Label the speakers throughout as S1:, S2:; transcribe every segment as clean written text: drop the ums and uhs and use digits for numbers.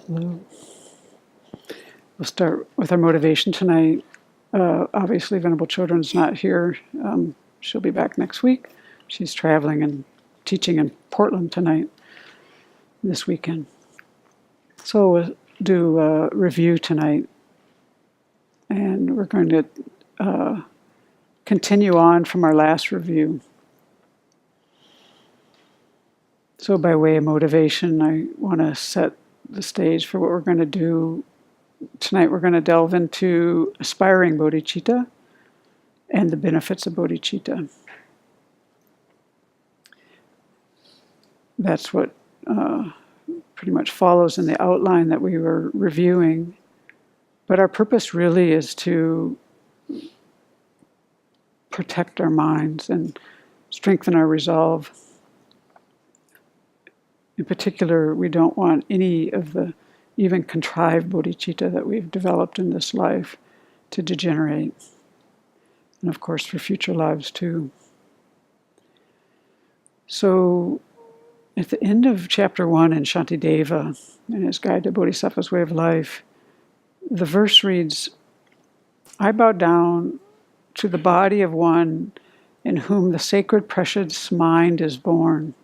S1: Hello. We'll start with our motivation tonight. Obviously, Venerable Children's not here. She'll be back next week. She's traveling and teaching in Portland tonight, this weekend. So we'll do a review tonight. And we're going to continue on from our last review. So by way of motivation, I want to set the stage for what we're going to do. Tonight we're going to delve into aspiring bodhicitta and the benefits of bodhicitta. That's what pretty much follows in the outline that we were reviewing. But our purpose really is to protect our minds and strengthen our resolve. In particular, we don't want any of the even contrived bodhicitta that we've developed in this life to degenerate. And of course, for future lives too. So, at the end of chapter 1 in Shantideva, in his Guide to Bodhisattva's Way of Life, the verse reads, "I bow down to the body of one in whom the sacred precious mind is born,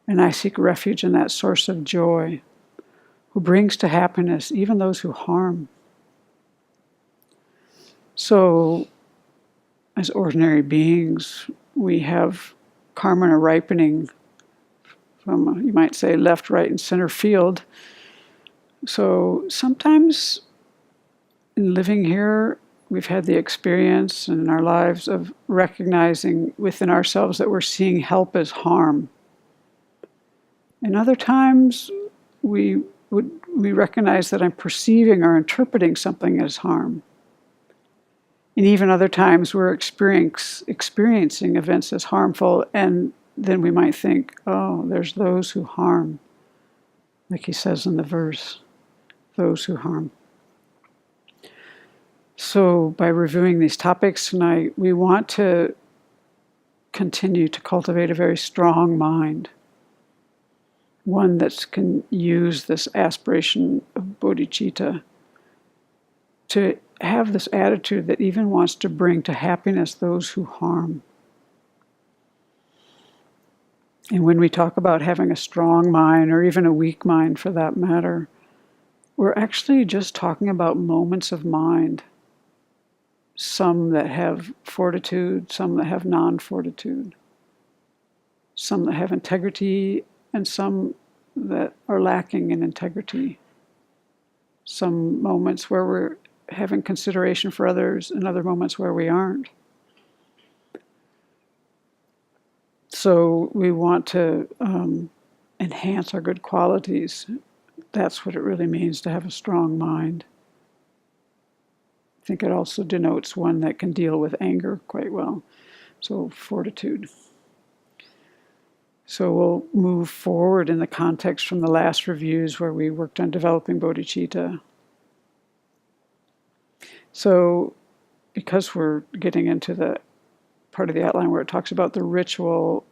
S1: and I seek refuge in that source of joy, who brings to happiness even those who harm." So, as ordinary beings, we have karma ripening from, you might say, left, right, and center field. So sometimes in living here, we've had the experience in our lives of recognizing within ourselves that we're seeing help as harm. And other times, we recognize that I'm perceiving or interpreting something as harm. And even other times we're experiencing events as harmful, and then we might think, oh, there's those who harm. Like he says in the verse, those who harm. So by reviewing these topics tonight, we want to continue to cultivate a very strong mind. One that can use this aspiration of bodhicitta to have this attitude that even wants to bring to happiness those who harm. And when we talk about having a strong mind, or even a weak mind for that matter, we're actually just talking about moments of mind. Some that have fortitude, some that have non-fortitude. Some that have integrity, and some that are lacking in integrity. Some moments where we're having consideration for others, and other moments where we aren't. So we want to enhance our good qualities. That's what it really means to have a strong mind. I think it also denotes one that can deal with anger quite well. So fortitude. So we'll move forward in the context from the last reviews where we worked on developing bodhicitta. So because we're getting into the part of the outline where it talks about the ritual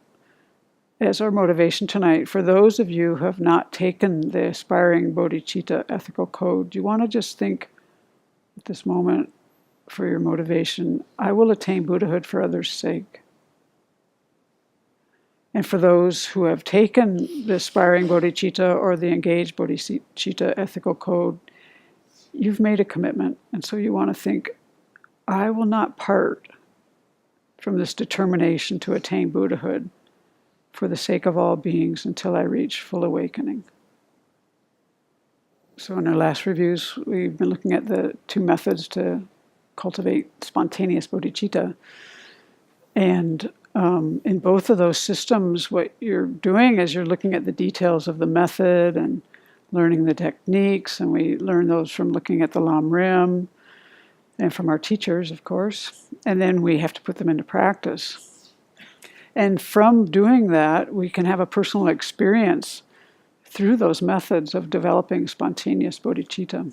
S1: as our motivation tonight, for those of you who have not taken the Aspiring Bodhicitta Ethical Code, you want to just think at this moment for your motivation, I will attain Buddhahood for others' sake. And for those who have taken the Aspiring Bodhicitta or the Engaged Bodhicitta Ethical Code, you've made a commitment. And so you want to think, I will not part from this determination to attain Buddhahood for the sake of all beings until I reach full awakening. So in our last reviews, we've been looking at the two methods to cultivate spontaneous bodhicitta. And in both of those systems, what you're doing is you're looking at the details of the method and learning the techniques, and we learn those from looking at the Lamrim and from our teachers, of course, and then we have to put them into practice. And from doing that, we can have a personal experience through those methods of developing spontaneous bodhicitta.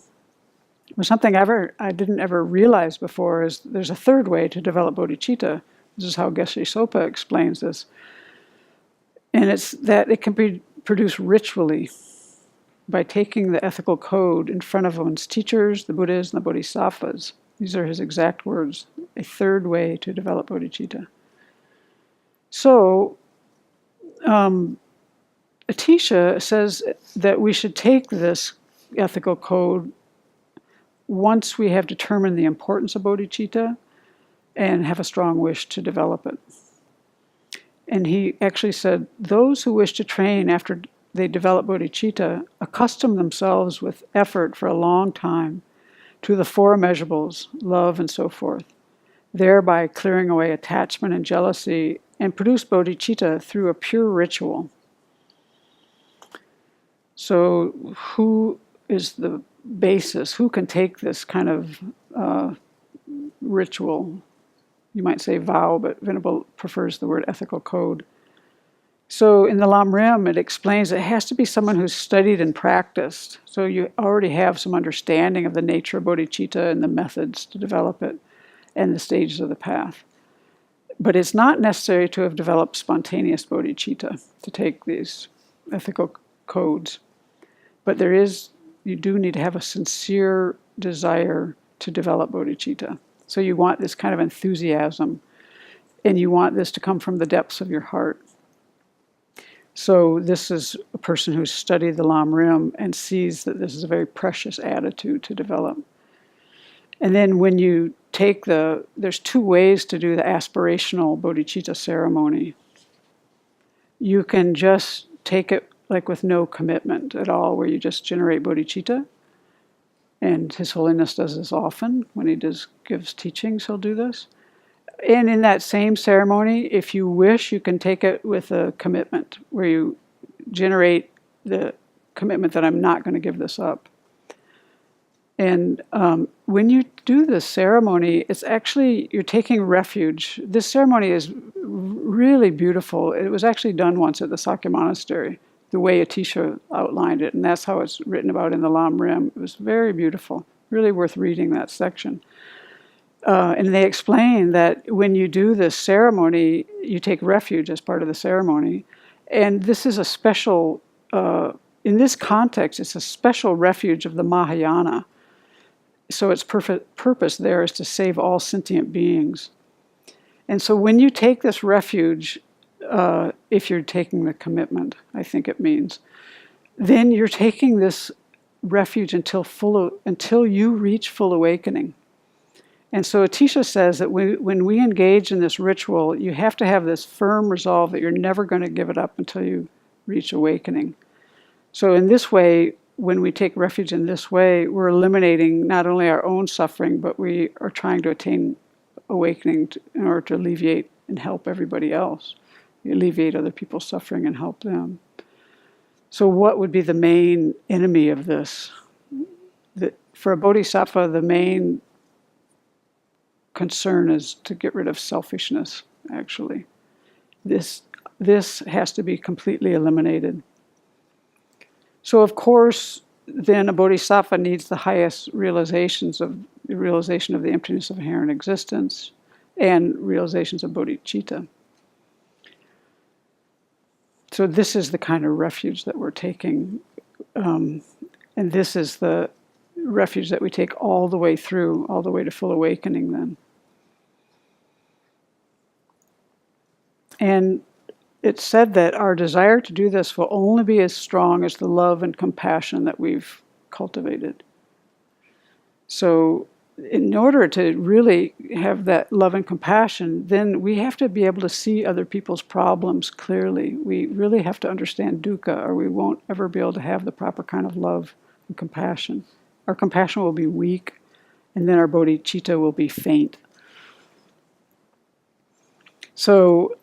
S1: Well, something I didn't ever realize before is there's a third way to develop bodhicitta. This is how Geshe Sopa explains this. And it's that it can be produced ritually. by taking the ethical code in front of one's teachers, the Buddhas, and the Bodhisattvas. These are his exact words, a third way to develop bodhicitta. So, Atisha says that we should take this ethical code once we have determined the importance of bodhicitta and have a strong wish to develop it. And he actually said, those who wish to train after they develop bodhicitta accustom themselves with effort for a long time to the four immeasurables, love and so forth, thereby clearing away attachment and jealousy, and produce bodhicitta through a pure ritual. So who is the basis? Who can take this kind of ritual? You might say vow, but Venerable prefers the word ethical code. So in the Lamrim, it explains it has to be someone who's studied and practiced. So you already have some understanding of the nature of bodhicitta and the methods to develop it and the stages of the path. But it's not necessary to have developed spontaneous bodhicitta to take these ethical codes. But you do need to have a sincere desire to develop bodhicitta. So you want this kind of enthusiasm, and you want this to come from the depths of your heart. So this is a person who's studied the Lamrim and sees that this is a very precious attitude to develop. And then when you take there's two ways to do the aspirational bodhicitta ceremony. You can just take it like with no commitment at all, where you just generate bodhicitta. And His Holiness does this often. When he gives teachings, he'll do this. And in that same ceremony, if you wish, you can take it with a commitment, where you generate the commitment that I'm not going to give this up. And when you do this ceremony, it's actually, you're taking refuge. This ceremony is really beautiful. It was actually done once at the Sakya Monastery, the way Atisha outlined it, and that's how it's written about in the Lamrim. It was very beautiful, really worth reading that section. And they explain that when you do this ceremony, you take refuge as part of the ceremony. And this is a special, in this context, it's a special refuge of the Mahayana. So its purpose there is to save all sentient beings. And so when you take this refuge, if you're taking the commitment, I think it means, then you're taking this refuge until you reach full awakening. And so Atisha says that when we engage in this ritual, you have to have this firm resolve that you're never going to give it up until you reach awakening. So in this way, when we take refuge in this way, we're eliminating not only our own suffering, but we are trying to attain awakening in order to alleviate and help everybody else. You alleviate other people's suffering and help them. So what would be the main enemy of this? For a bodhisattva, the main concern is to get rid of selfishness, actually. This has to be completely eliminated. So of course, then a bodhisattva needs the highest realization of the emptiness of inherent existence and realizations of bodhicitta. So this is the kind of refuge that we're taking. And this is the refuge that we take all the way through, all the way to full awakening then. And it's said that our desire to do this will only be as strong as the love and compassion that we've cultivated. So in order to really have that love and compassion, then we have to be able to see other people's problems clearly. We really have to understand dukkha, or we won't ever be able to have the proper kind of love and compassion. Our compassion will be weak, and then our bodhicitta will be faint. So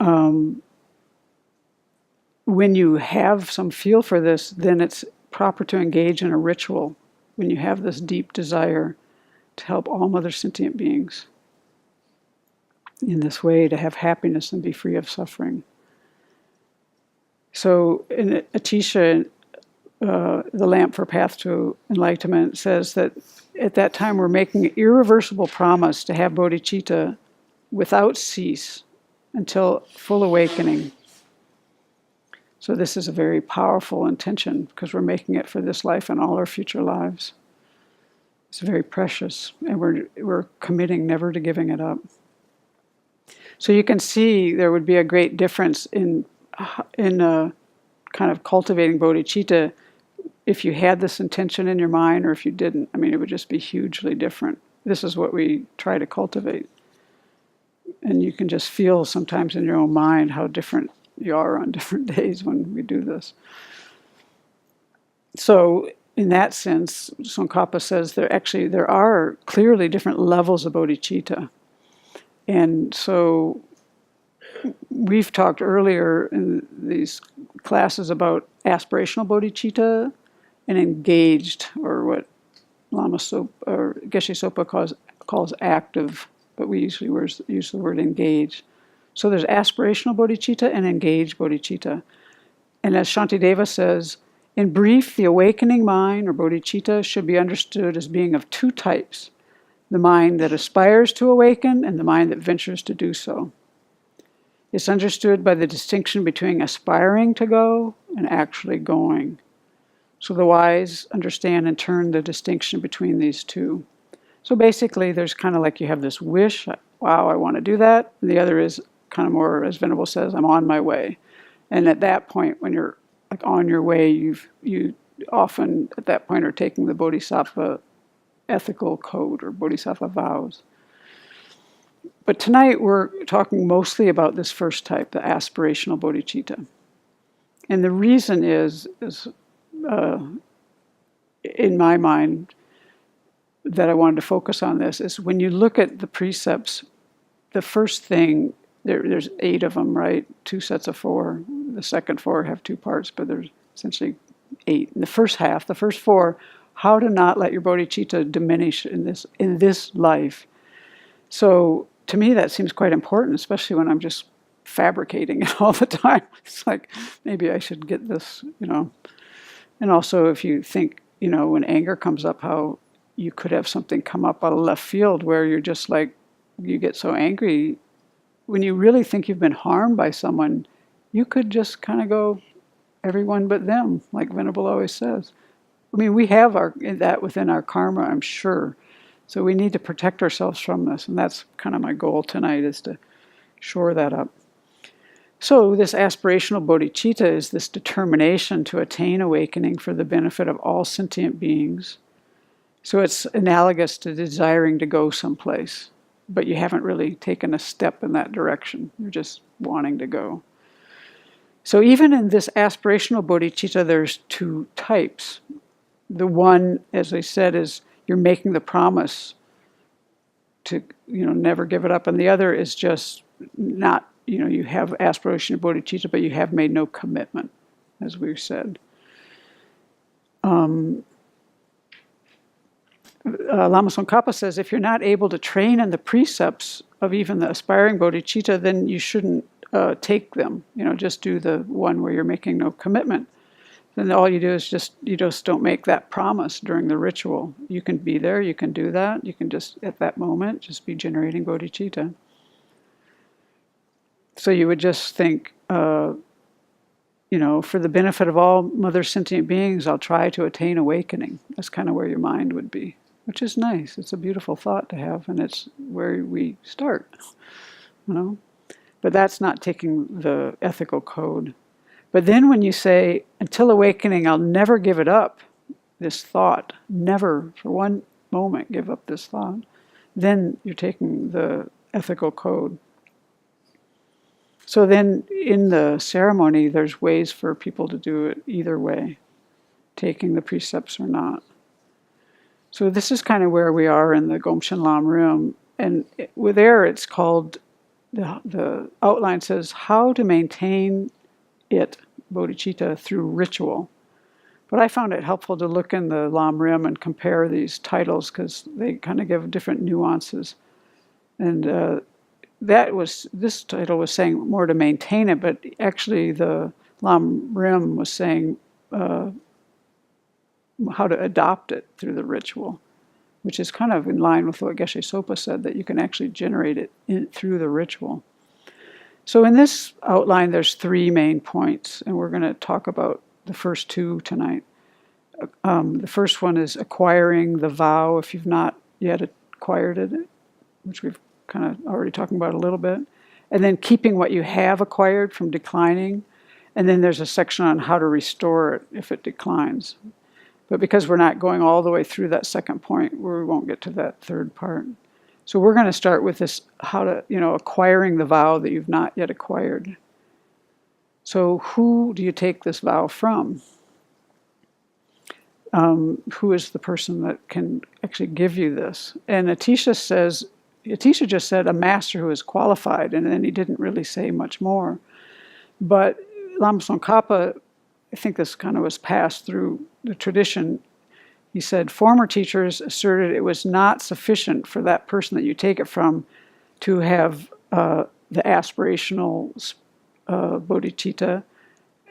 S1: when you have some feel for this, then it's proper to engage in a ritual when you have this deep desire to help all other sentient beings in this way, to have happiness and be free of suffering. So in Atisha, the Lamp for Path to Enlightenment, says that at that time we're making an irreversible promise to have bodhicitta without cease until full awakening. So this is a very powerful intention because we're making it for this life and all our future lives. It's very precious, and we're committing never to giving it up. So you can see there would be a great difference in kind of cultivating bodhicitta if you had this intention in your mind or if you didn't. I mean, it would just be hugely different. This is what we try to cultivate. And you can just feel sometimes in your own mind how different you are on different days when we do this. So in that sense, Tsongkhapa says there are clearly different levels of bodhicitta. And so we've talked earlier in these classes about aspirational bodhicitta and engaged, or what Lama Sopa or Geshe Sopa calls active, but we usually use the word engaged. So there's aspirational bodhicitta and engaged bodhicitta. And as Shantideva says, in brief, the awakening mind, or bodhicitta, should be understood as being of two types: the mind that aspires to awaken and the mind that ventures to do so. It's understood by the distinction between aspiring to go and actually going. So the wise understand in turn the distinction between these two. So basically, there's kind of like you have this wish, wow, I want to do that. And the other is kind of more, as Venerable says, I'm on my way. And at that point, when you're like on your way, you often at that point are taking the Bodhisattva ethical code or Bodhisattva vows. But tonight we're talking mostly about this first type, the aspirational bodhicitta. And the reason is in my mind, that I wanted to focus on this is when you look at the precepts, the first thing, there's 8 of them, right? 2 sets of 4. The second 4 have 2 parts, but there's essentially 8. In the first half, the first 4, how to not let your bodhicitta diminish in this life. So to me, that seems quite important, especially when I'm just fabricating it all the time. It's like, maybe I should get this, And also if you think, when anger comes up, how you could have something come up out of left field where you're just like, you get so angry. When you really think you've been harmed by someone, you could just kind of go, everyone but them, like Venerable always says. I mean, we have that within our karma, I'm sure. So we need to protect ourselves from this. And that's kind of my goal tonight, is to shore that up. So this aspirational bodhicitta is this determination to attain awakening for the benefit of all sentient beings. So it's analogous to desiring to go someplace, but you haven't really taken a step in that direction. You're just wanting to go. So even in this aspirational bodhicitta, there's 2 types. The one, as I said, is you're making the promise to, never give it up. And the other is just not, you have aspiration of bodhicitta, but you have made no commitment, as we've said. Lama Tsongkhapa says, if you're not able to train in the precepts of even the aspiring bodhicitta, then you shouldn't take them. Just do the one where you're making no commitment. Then all you do is you just don't make that promise during the ritual. You can be there, you can do that, you can just, at that moment, just be generating bodhicitta. So you would just think, for the benefit of all mother sentient beings, I'll try to attain awakening. That's kind of where your mind would be, which is nice. It's a beautiful thought to have, and it's where we start, But that's not taking the ethical code. But then when you say, until awakening, I'll never give it up, this thought, never for one moment give up this thought, then you're taking the ethical code. So then in the ceremony, there's ways for people to do it either way, taking the precepts or not. So this is kind of where we are in the Gomchen Lamrim. And there it's called, the outline says, how to maintain it, bodhicitta, through ritual. But I found it helpful to look in the Lamrim and compare these titles because they kind of give different nuances. And this title was saying more to maintain it, but actually the Lamrim was saying how to adopt it through the ritual, which is kind of in line with what Geshe Sopa said, that you can actually generate it through the ritual. So in this outline, there's 3 main points, and we're going to talk about the first 2 tonight. The first one is acquiring the vow if you've not yet acquired it, which we've kind of already talking about a little bit. And then keeping what you have acquired from declining. And then there's a section on how to restore it if it declines. But because we're not going all the way through that second point, we won't get to that third part. So we're going to start with this, how to, acquiring the vow that you've not yet acquired. So who do you take this vow from? Who is the person that can actually give you this? And Atisha just said a master who is qualified, and then he didn't really say much more. But Lama Tsongkhapa, I think this kind of was passed through the tradition. He said, former teachers asserted it was not sufficient for that person that you take it from to have the aspirational bodhicitta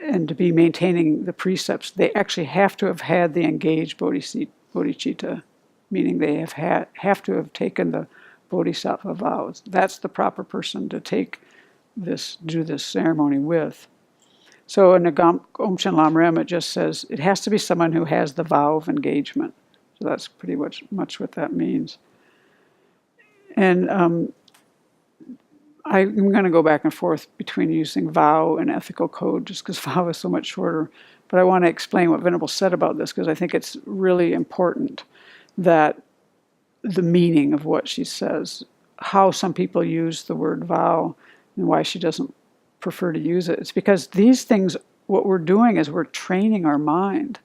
S1: and to be maintaining the precepts. They actually have to have had the engaged bodhicitta, meaning they have to have taken the bodhisattva vows. That's the proper person to do this ceremony with. So in the Gomchen Lamrim, it just says it has to be someone who has the vow of engagement. So that's pretty much what that means. And I'm going to go back and forth between using vow and ethical code, just because vow is so much shorter. But I want to explain what Venerable said about this, because I think it's really important that the meaning of what she says, how some people use the word vow, and why she doesn't prefer to use it. It's because these things, what we're doing is we're training our mind.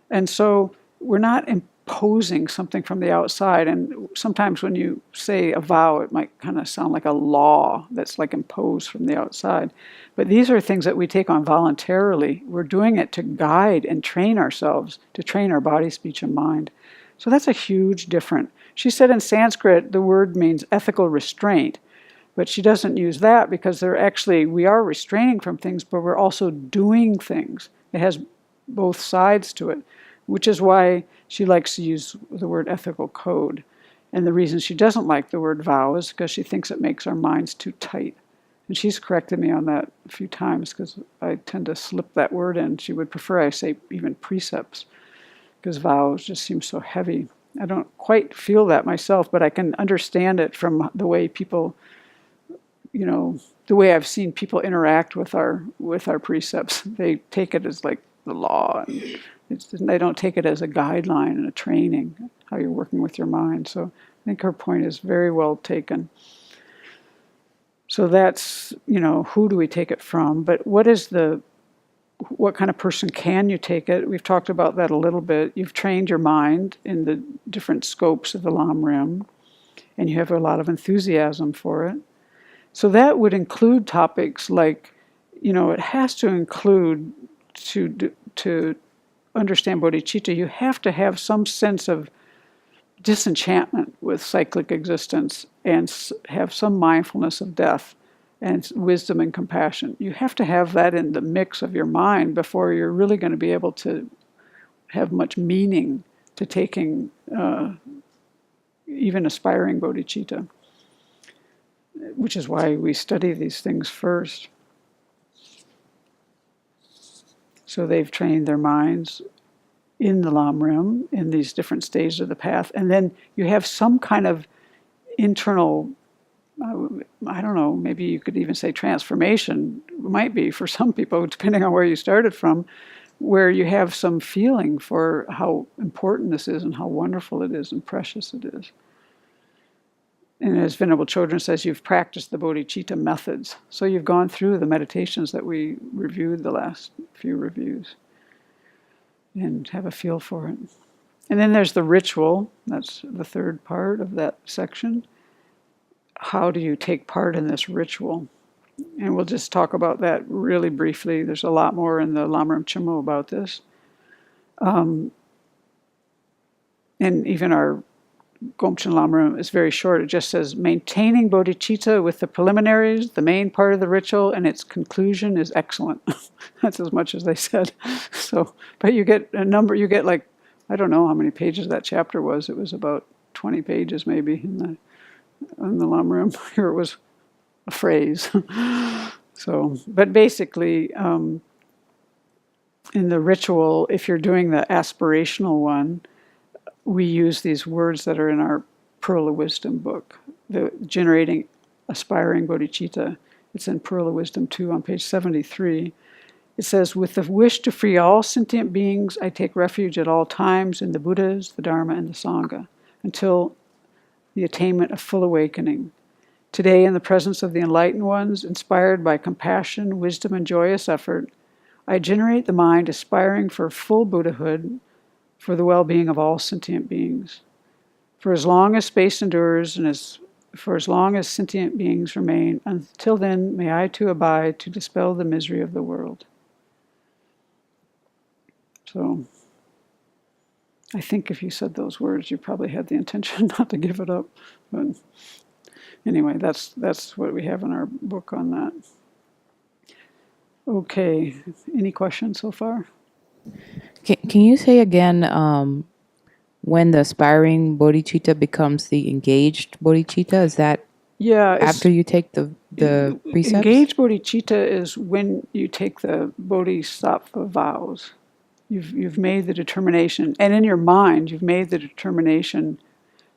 S1: And so we're not imposing something from the outside. And sometimes when you say a vow, it might kind of sound like a law that's like imposed from the outside. But these are things that we take on voluntarily. We're doing it to guide and train ourselves, to train our body, speech, and mind. So that's a huge difference. She said in Sanskrit, the word means ethical restraint. But she doesn't use that because we are restraining from things, but we're also doing things. It has both sides to it, which is why she likes to use the word ethical code. And the reason she doesn't like the word vow is because she thinks it makes our minds too tight. And she's corrected me on that a few times because I tend to slip that word in. She would prefer I say even precepts, because vows just seem so heavy. I don't quite feel that myself, but I can understand it from the way people, the way I've seen people interact with our precepts. They take it as like the law, and they don't take it as a guideline and a training, how you're working with your mind. So I think her point is very well taken. So that's, who do we take it from? But what kind of person can you take it? We've talked about that a little bit. You've trained your mind in the different scopes of the Lamrim, and you have a lot of enthusiasm for it. So that would include topics like, it has to include, to understand bodhicitta, you have to have some sense of disenchantment with cyclic existence and have some mindfulness of death and wisdom and compassion. You have to have that in the mix of your mind before you're really going to be able to have much meaning to taking even aspiring bodhicitta, which is why we study these things first. So they've trained their minds in the Lamrim, in these different stages of the path. And then you have some kind of internal, I don't know, maybe you could even say transformation, might be for some people, depending on where you started from, where you have some feeling for how important this is and how wonderful it is and precious it is. And as Venerable Chodron says, you've practiced the bodhicitta methods. So you've gone through the meditations that we reviewed the last few reviews and have a feel for it. And then there's the ritual. That's the third part of that section. How do you take part in this ritual? And we'll just talk about that really briefly. There's a lot more in the Lamrim Chimo about this. And even our Gomchen Lamrim is very short. It just says, maintaining bodhicitta with the preliminaries, the main part of the ritual, and its conclusion is excellent. That's as much as they said. So, but you get a number, like, I don't know how many pages that chapter was. It was about 20 pages maybe in the Lamrim. Here it was a phrase. So, but basically, in the ritual, if you're doing the aspirational one, we use these words that are in our Pearl of Wisdom book, the generating aspiring bodhicitta. It's in Pearl of Wisdom 2 on page 73. It says, with the wish to free all sentient beings, I take refuge at all times in the Buddhas, the Dharma, and the Sangha, until the attainment of full awakening. Today, in the presence of the enlightened ones, inspired by compassion, wisdom, and joyous effort, I generate the mind aspiring for full Buddhahood, for the well-being of all sentient beings. For as long as space endures, and for as long as sentient beings remain, until then may I too abide to dispel the misery of the world. So, I think if you said those words, you probably had the intention not to give it up. But anyway, that's what we have in our book on that. Okay, any questions so far?
S2: Can you say again when the aspiring bodhicitta becomes the engaged bodhicitta? Is that after you take the precepts?
S1: Engaged bodhicitta is when you take the bodhisattva vows. You've made the determination, and in your mind, you've made the determination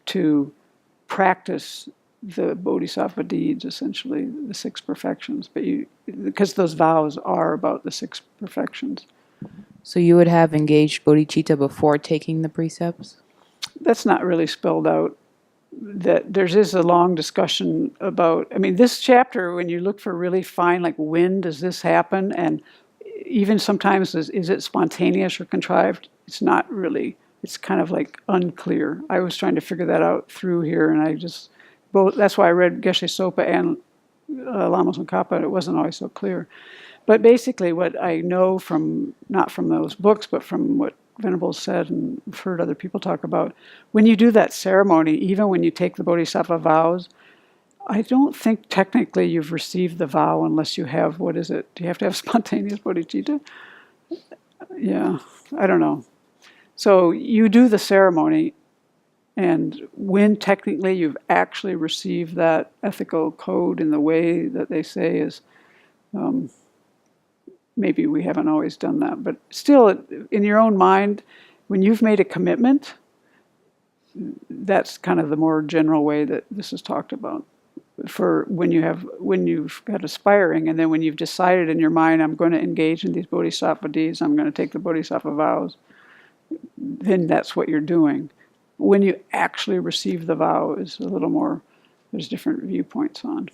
S1: to practice the bodhisattva deeds, essentially, the 6 perfections. But because those vows are about the 6 perfections.
S2: So you would have engaged bodhicitta before taking the precepts?
S1: That's not really spelled out. That there is a long discussion about, this chapter, when you look for really fine, like when does this happen, and even sometimes is it spontaneous or contrived? It's not really. It's kind of like unclear. I was trying to figure that out through here, and that's why I read Geshe Sopa and Lama Tsongkhapa. It wasn't always so clear. But basically what I know not from those books, but from what Venerable said and I've heard other people talk about, when you do that ceremony, even when you take the bodhisattva vows, I don't think technically you've received the vow unless you have, what is it? Do you have to have spontaneous bodhicitta? Yeah, I don't know. So you do the ceremony, and when technically you've actually received that ethical code in the way that they say is, maybe we haven't always done that, but still, in your own mind, when you've made a commitment, that's kind of the more general way that this is talked about. For when you've got aspiring, and then when you've decided in your mind, I'm going to engage in these bodhisattva deeds, I'm going to take the bodhisattva vows, then that's what you're doing. When you actually receive the vow is a little more, there's different viewpoints on.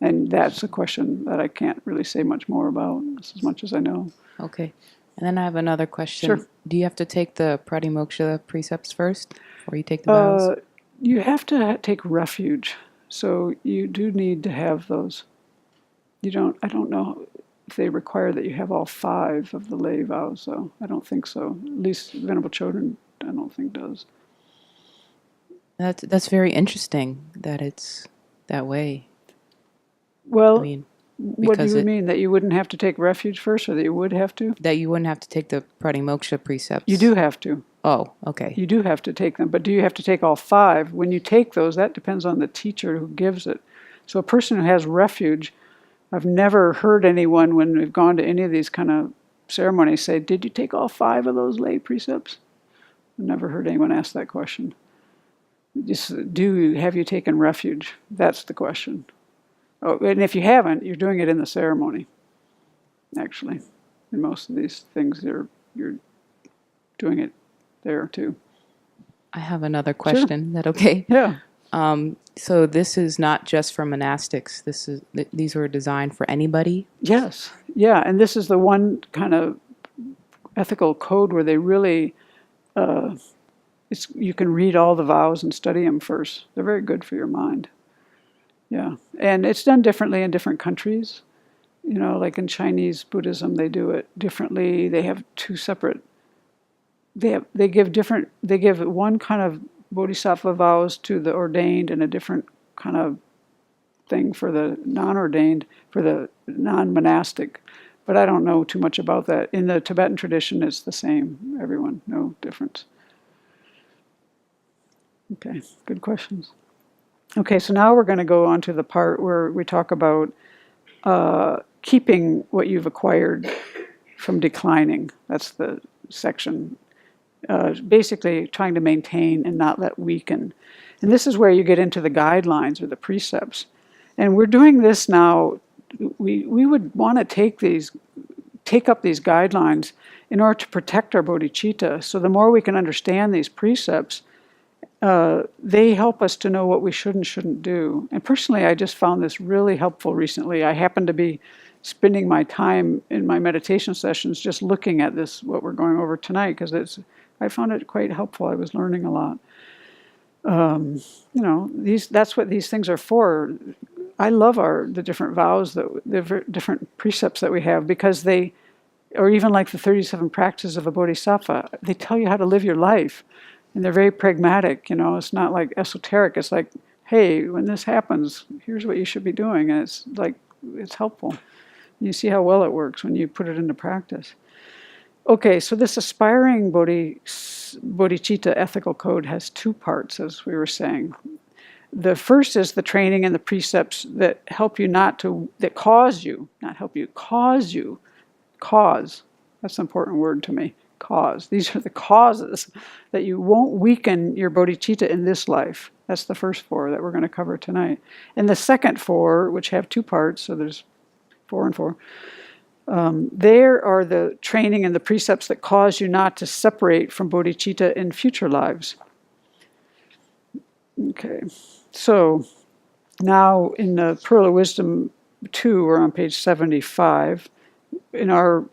S1: And that's a question that I can't really say much more about, as much as I know.
S2: Okay. And then I have another question.
S1: Sure.
S2: Do you have to take the pratimoksha precepts first before you take the vows?
S1: You have to take refuge. So you do need to have those. I don't know if they require that you have all 5 of the lay vows, though. I don't think so. At least Venerable Chodron, I don't think does.
S2: That's very interesting that it's that way.
S1: Well, what do you mean? That you wouldn't have to take refuge first, or that you would have to?
S2: That you wouldn't have to take the pratimoksha precepts.
S1: You do have to.
S2: Oh, okay.
S1: You do have to take them, but do you have to take all 5? When you take those, that depends on the teacher who gives it. So a person who has refuge, I've never heard anyone when we've gone to any of these kind of ceremonies say, did you take all 5 of those lay precepts? I've never heard anyone ask that question. Just have you taken refuge? That's the question. Oh, and if you haven't, you're doing it in the ceremony, actually. In most of these things, you're doing it there too.
S2: I have another question. Sure. Is that okay?
S1: Yeah.
S2: So this is not just for monastics. These were designed for anybody?
S1: Yes. Yeah, and this is the one kind of ethical code where they really, you can read all the vows and study them first. They're very good for your mind. Yeah, and it's done differently in different countries. Like in Chinese Buddhism, they do it differently. They have 2 separate. They give one kind of bodhisattva vows to the ordained, and a different kind of thing for the non-ordained, for the non-monastic. But I don't know too much about that. In the Tibetan tradition, it's the same. Everyone, no difference. Okay, good questions. Okay, so now we're going to go on to the part where we talk about keeping what you've acquired from declining. That's the section. Basically trying to maintain and not let weaken. And this is where you get into the guidelines or the precepts. And we're doing this now. We would want to take up these guidelines in order to protect our bodhicitta. So the more we can understand these precepts, they help us to know what we should and shouldn't do. And personally, I just found this really helpful recently. I happened to be spending my time in my meditation sessions just looking at this, what we're going over tonight, because I found it quite helpful. I was learning a lot. That's what these things are for. I love the different vows, the different precepts that we have, because or even like the 37 practices of a bodhisattva, they tell you how to live your life. And they're very pragmatic, it's not like esoteric. It's like, hey, when this happens, here's what you should be doing. And it's helpful. You see how well it works when you put it into practice. Okay, so this aspiring bodhicitta ethical code has two parts, as we were saying. The first is the training and the precepts that help you that cause you, not help you, cause you. Cause, that's an important word to me, cause. These are the causes that you won't weaken your bodhicitta in this life. That's the first four that we're going to cover tonight. And the second four, which have two parts, so there's 4 and 4, there are the training and the precepts that cause you not to separate from bodhicitta in future lives. Okay, so now in the Pearl of Wisdom 2, we're on page 75. In our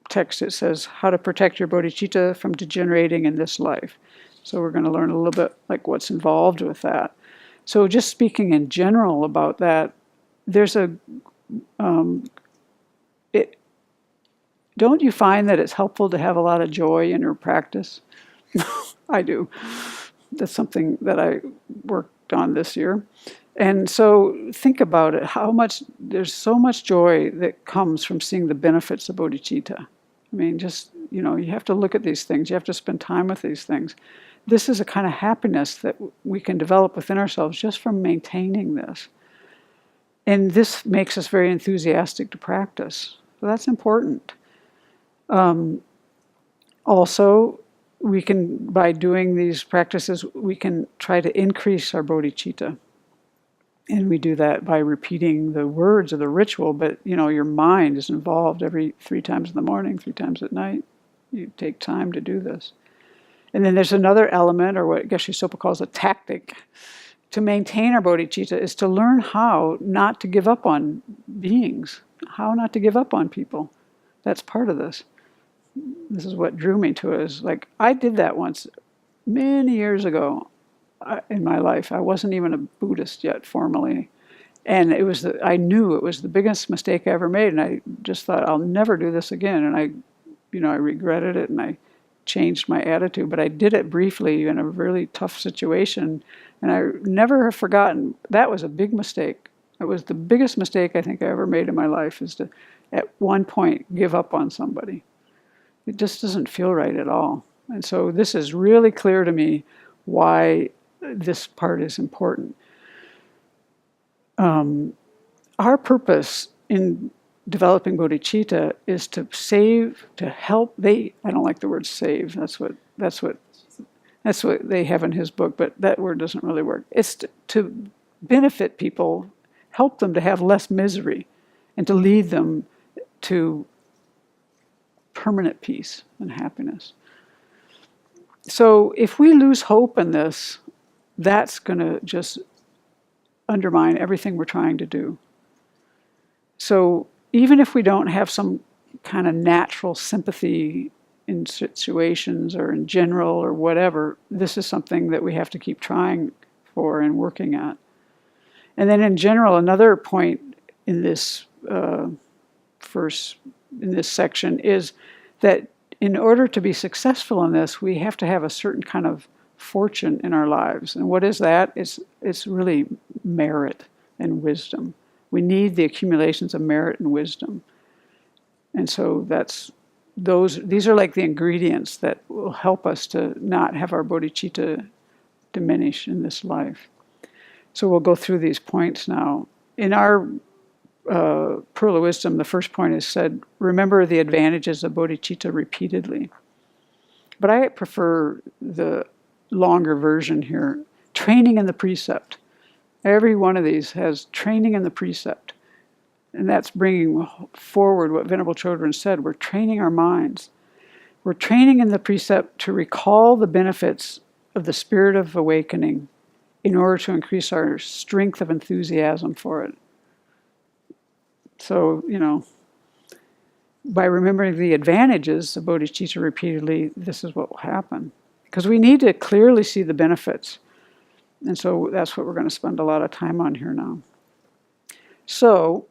S1: text, it says how to protect your bodhicitta from degenerating in this life. So we're going to learn a little bit like what's involved with that. So just speaking in general about that, there's don't you find that it's helpful to have a lot of joy in your practice? I do. That's something that I worked on this year. And so think about it, there's so much joy that comes from seeing the benefits of bodhicitta. I mean, you have to look at these things. You have to spend time with these things. This is a kind of happiness that we can develop within ourselves just from maintaining this. And this makes us very enthusiastic to practice. So that's important. Also, by doing these practices, we can try to increase our bodhicitta. And we do that by repeating the words of the ritual, but your mind is involved 3 times in the morning, 3 times at night. You take time to do this. And then there's another element, or what Geshe Sopa calls a tactic, to maintain our bodhicitta, is to learn how not to give up on beings, how not to give up on people. That's part of this. This is what drew me to it. Is like, I did that once many years ago. In my life, I wasn't even a Buddhist yet formally, and I knew it was the biggest mistake I ever made, and I just thought I'll never do this again. And I regretted it, and I changed my attitude. But I did it briefly in a really tough situation, and I never have forgotten. That was a big mistake. It was the biggest mistake I think I ever made in my life, is to at one point give up on somebody. It just doesn't feel right at all. And so this is really clear to me why this part is important. Our purpose in developing bodhicitta is to help. I don't like the word save. That's what they have in his book, but that word doesn't really work. It's to benefit people, help them to have less misery, and to lead them to permanent peace and happiness. So if we lose hope in this, that's going to just undermine everything we're trying to do. So even if we don't have some kind of natural sympathy in situations or in general or whatever, this is something that we have to keep trying for and working at. And then in general, another point in this in this section is that in order to be successful in this, we have to have a certain kind of fortune in our lives. And what is that? It's really merit and wisdom. We need the accumulations of merit and wisdom. And so these are like the ingredients that will help us to not have our bodhicitta diminish in this life. So we'll go through these points now. In our Pearl of Wisdom, the first point is said, remember the advantages of bodhicitta repeatedly. But I prefer the longer version here, training in the precept. Every one of these has training in the precept. And that's bringing forward what Venerable Chodron said. We're training our minds. We're training in the precept to recall the benefits of the spirit of awakening in order to increase our strength of enthusiasm for it. So, by remembering the advantages of bodhicitta repeatedly, this is what will happen. Because we need to clearly see the benefits. And so that's what we're going to spend a lot of time on here now. So,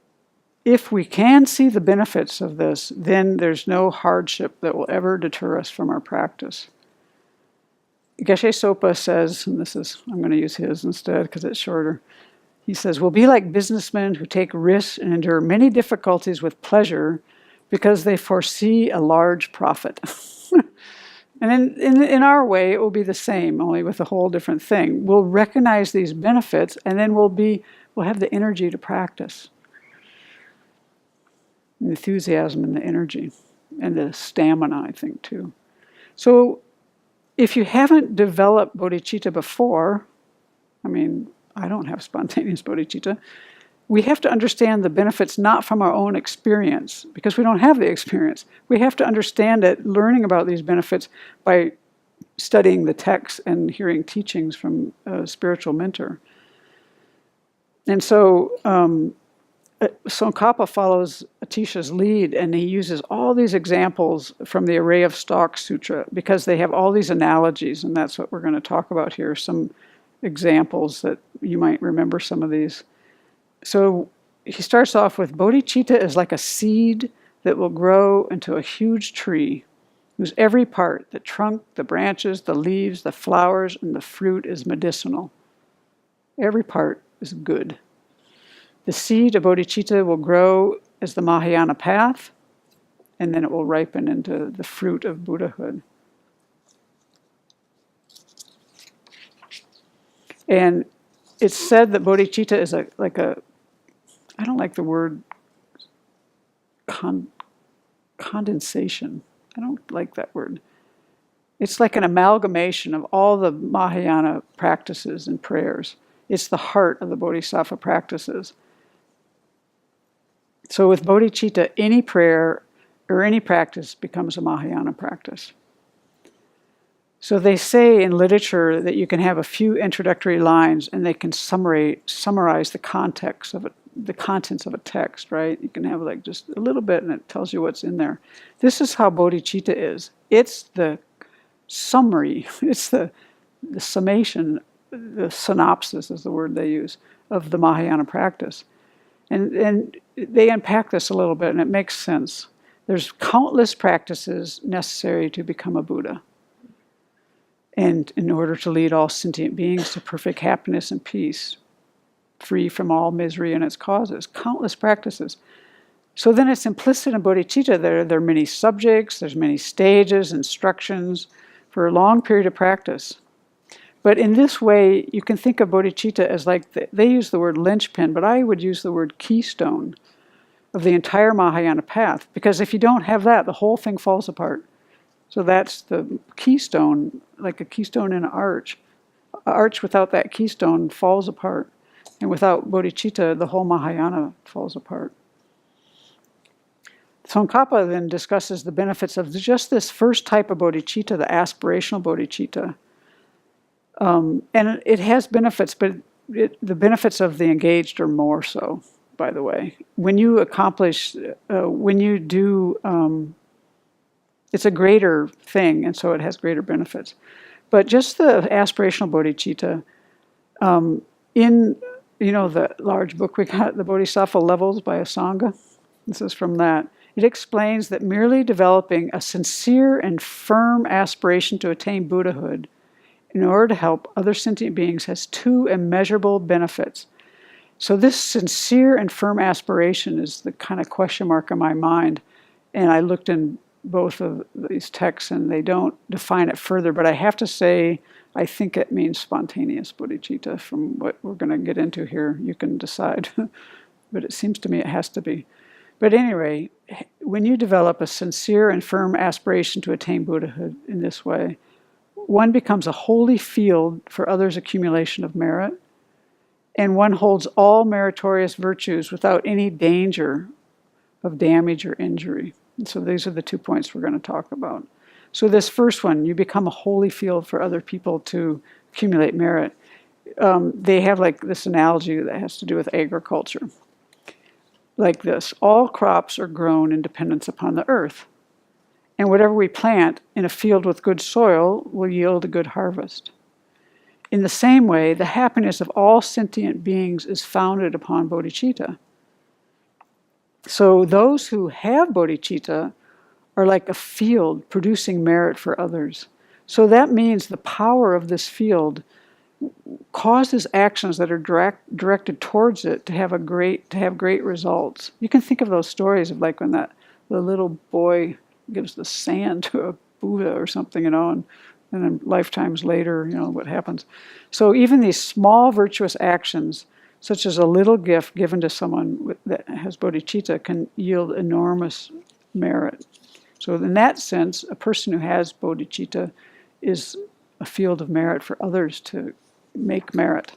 S1: if we can see the benefits of this, then there's no hardship that will ever deter us from our practice. Geshe Sopa says, and I'm going to use his instead because it's shorter. He says, we'll be like businessmen who take risks and endure many difficulties with pleasure because they foresee a large profit. And in our way, it will be the same, only with a whole different thing. We'll recognize these benefits, and then we'll have the energy to practice. The enthusiasm and the energy, and the stamina, I think, too. So, if you haven't developed bodhicitta before, I don't have spontaneous bodhicitta, we have to understand the benefits not from our own experience, because we don't have the experience. We have to understand it, learning about these benefits by studying the texts and hearing teachings from a spiritual mentor. And so Tsongkhapa follows Atisha's lead, and he uses all these examples from the Array of Stalks Sutra, because they have all these analogies, and that's what we're going to talk about here, some examples that you might remember some of these. So he starts off with, bodhicitta is like a seed that will grow into a huge tree, whose every part, the trunk, the branches, the leaves, the flowers, and the fruit is medicinal. Every part is good. The seed of bodhicitta will grow as the Mahayana path, and then it will ripen into the fruit of Buddhahood. And it's said that bodhicitta is I don't like the word condensation. I don't like that word. It's like an amalgamation of all the Mahayana practices and prayers. It's the heart of the Bodhisattva practices. So with bodhicitta, any prayer or any practice becomes a Mahayana practice. So they say in literature that you can have a few introductory lines and they can summarize the context of it, the contents of a text, right? You can have just a little bit and it tells you what's in there. This is how bodhicitta is. It's the summary, it's the summation, the synopsis is the word they use, of the Mahayana practice. And they unpack this a little bit and it makes sense. There's countless practices necessary to become a Buddha. And in order to lead all sentient beings to perfect happiness and peace, free from all misery and its causes. Countless practices. So then it's implicit in bodhicitta. There are many subjects, there's many stages, instructions for a long period of practice. But in this way, you can think of bodhicitta as they use the word linchpin, but I would use the word keystone of the entire Mahayana path. Because if you don't have that, the whole thing falls apart. So that's the keystone, like a keystone in an arch. An arch without that keystone falls apart. And without bodhicitta, the whole Mahayana falls apart. Tsongkhapa then discusses the benefits of just this first type of bodhicitta, the aspirational bodhicitta. And it has benefits, but the benefits of the engaged are more so, by the way. When you accomplish, when you do, it's a greater thing, and so it has greater benefits. But just the aspirational bodhicitta, in the large book we got, The Bodhisattva Levels by Asanga, this is from that. It explains that merely developing a sincere and firm aspiration to attain Buddhahood in order to help other sentient beings has two immeasurable benefits. So this sincere and firm aspiration is the kind of question mark in my mind. And I looked in both of these texts, and they don't define it further. But I have to say, I think it means spontaneous bodhicitta from what we're going to get into here. You can decide. But it seems to me it has to be. But anyway, when you develop a sincere and firm aspiration to attain Buddhahood in this way, one becomes a holy field for others' accumulation of merit, and one holds all meritorious virtues without any danger of damage or injury. And so these are the 2 points we're going to talk about. So this first one, you become a holy field for other people to accumulate merit. They have like this analogy that has to do with agriculture. Like this, all crops are grown in dependence upon the earth. And whatever we plant in a field with good soil will yield a good harvest. In the same way, the happiness of all sentient beings is founded upon bodhicitta. So those who have bodhicitta are like a field producing merit for others. So that means the power of this field causes actions that are directed towards it to have great results. You can think of those stories of like when the little boy gives the sand to a Buddha or something, and then lifetimes later, what happens. So even these small virtuous actions, such as a little gift given to someone that has bodhicitta, can yield enormous merit. So in that sense, a person who has bodhicitta is a field of merit for others to make merit.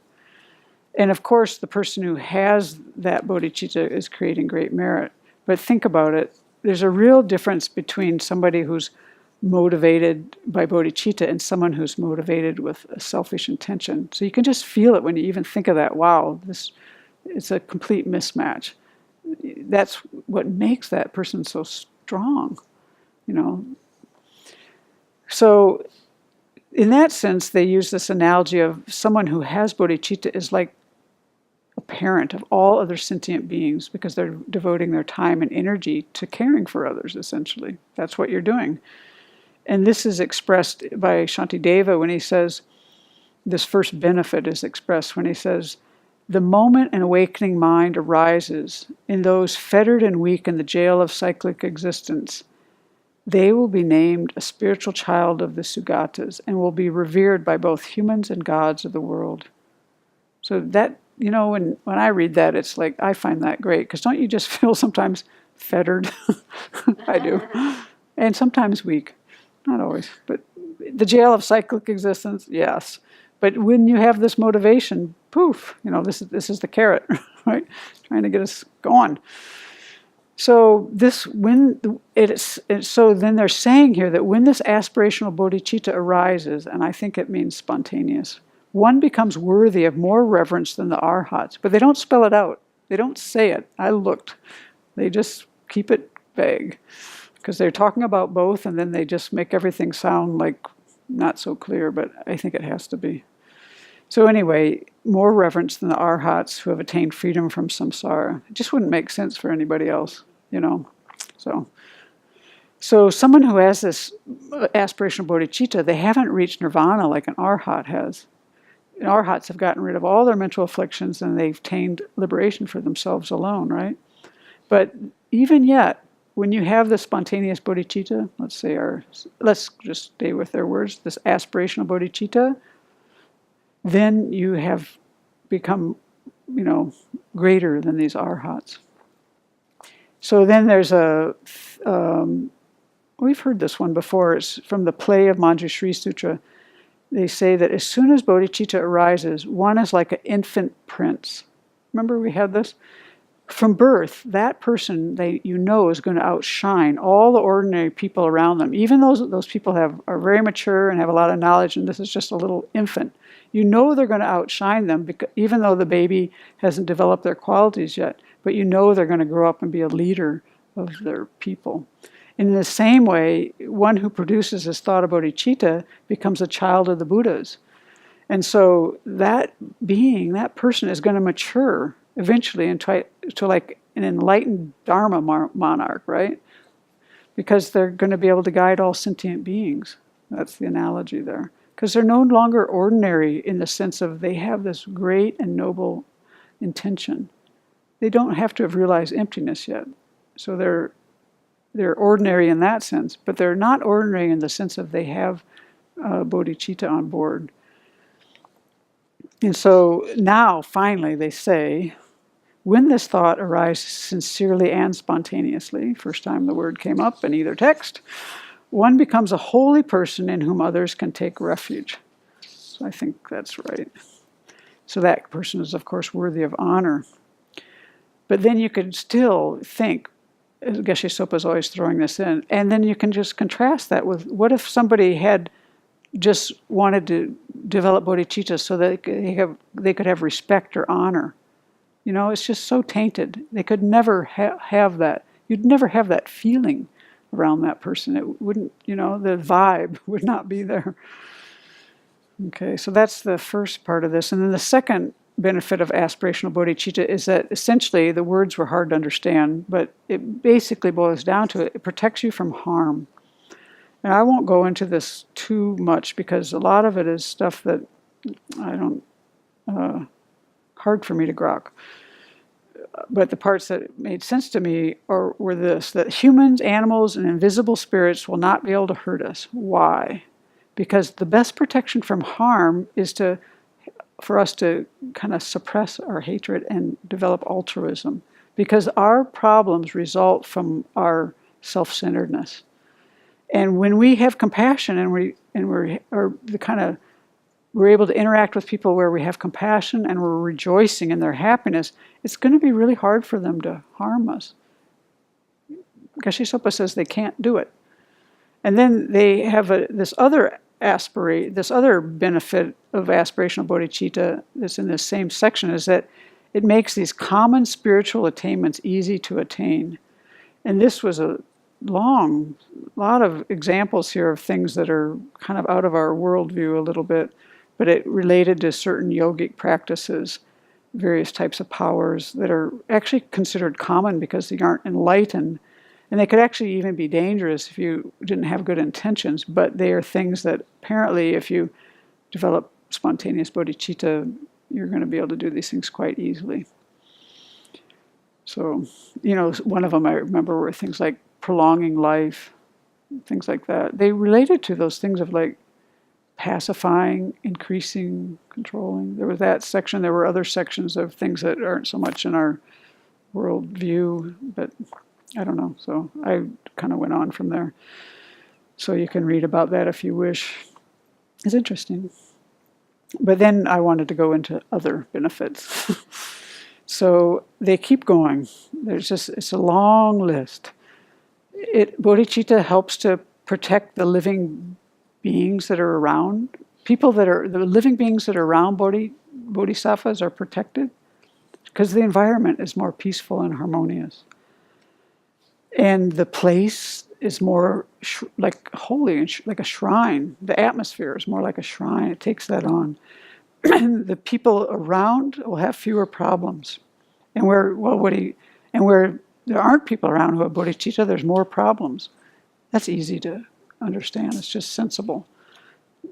S1: And of course, the person who has that bodhicitta is creating great merit. But think about it. There's a real difference between somebody who's motivated by bodhicitta and someone who's motivated with a selfish intention. So you can just feel it when you even think of that. Wow, it's a complete mismatch. That's what makes that person so strong, So in that sense, they use this analogy of someone who has bodhicitta is like a parent of all other sentient beings because they're devoting their time and energy to caring for others, essentially. That's what you're doing. And this is expressed by Shantideva when he says, this first benefit is expressed when he says, the moment an awakening mind arises in those fettered and weak in the jail of cyclic existence, they will be named a spiritual child of the Sugatas and will be revered by both humans and gods of the world. So that, when I read that, it's like, I find that great, because don't you just feel sometimes fettered? I do. And sometimes weak. Not always. But the jail of cyclic existence, yes. But when you have this motivation, poof, this is the carrot, right? Trying to get us going. So so then they're saying here that when this aspirational bodhicitta arises, and I think it means spontaneous, one becomes worthy of more reverence than the arhats. But they don't spell it out. They don't say it. I looked. They just keep it vague. Because they're talking about both, and then they just make everything sound like not so clear, but I think it has to be. So anyway, more reverence than the arhats who have attained freedom from samsara. It just wouldn't make sense for anybody else, So someone who has this aspirational bodhicitta, they haven't reached nirvana like an arhat has. And arhats have gotten rid of all their mental afflictions and they've attained liberation for themselves alone, right? But even yet, when you have the spontaneous bodhicitta, let's just stay with their words, this aspirational bodhicitta, then you have become, greater than these arhats. So then there's we've heard this one before, it's from the play of Manjushri Sutra. They say that as soon as bodhicitta arises, one is like an infant prince. Remember we had this? From birth, that person is going to outshine all the ordinary people around them. Even those people are very mature and have a lot of knowledge, and this is just a little infant. They're going to outshine them, because, even though the baby hasn't developed their qualities yet, but they're going to grow up and be a leader of their people. In the same way, one who produces this thought of bodhicitta becomes a child of the Buddhas. And so that person is going to mature eventually into like an enlightened Dharma monarch, right? Because they're going to be able to guide all sentient beings. That's the analogy there. Because they're no longer ordinary in the sense of they have this great and noble intention. They don't have to have realized emptiness yet. So they're ordinary in that sense, but they're not ordinary in the sense of they have bodhicitta on board. And so now, finally, they say, when this thought arises sincerely and spontaneously, first time the word came up in either text, one becomes a holy person in whom others can take refuge. So I think that's right. So that person is, of course, worthy of honor. But then you could still think, Geshe Sopa is always throwing this in, and then you can just contrast that with, what if somebody had just wanted to develop bodhicitta so that they could have respect or honor? You know, it's just so tainted. They could never have that. You'd never have that feeling around that person. It wouldn't, the vibe would not be there. Okay, so that's the first part of this. And then the second benefit of aspirational bodhicitta is that essentially the words were hard to understand, but it basically boils down to it protects you from harm. And I won't go into this too much because a lot of it is stuff that hard for me to grok. But the parts that made sense to me were this, that humans, animals, and invisible spirits will not be able to hurt us. Why? Because the best protection from harm is for us to kind of suppress our hatred and develop altruism. Because our problems result from our self-centeredness. And when we have compassion and we're able to interact with people where we have compassion and we're rejoicing in their happiness, it's going to be really hard for them to harm us. Geshe Sopa says they can't do it. And then they have this other benefit of aspirational bodhicitta that's in this same section, is that it makes these common spiritual attainments easy to attain. And this was a lot of examples here of things that are kind of out of our worldview a little bit, but it related to certain yogic practices, various types of powers that are actually considered common because they aren't enlightened. And they could actually even be dangerous if you didn't have good intentions, but they are things that apparently if you develop spontaneous bodhicitta, you're going to be able to do these things quite easily. So, one of them I remember were things like prolonging life, things like that. They related to those things of like pacifying, increasing, controlling. There was that section. There were other sections of things that aren't so much in our worldview, but I don't know. So I kind of went on from there. So you can read about that if you wish. It's interesting. But then I wanted to go into other benefits. So they keep going. It's a long list. Bodhicitta helps to protect the living beings that are around. The living beings that are around bodhisattvas are protected because the environment is more peaceful and harmonious. And the place is more like holy, like a shrine. The atmosphere is more like a shrine. It takes that on. The people around will have fewer problems. And where there aren't people around who have bodhicitta, there's more problems. That's easy to understand. It's just sensible.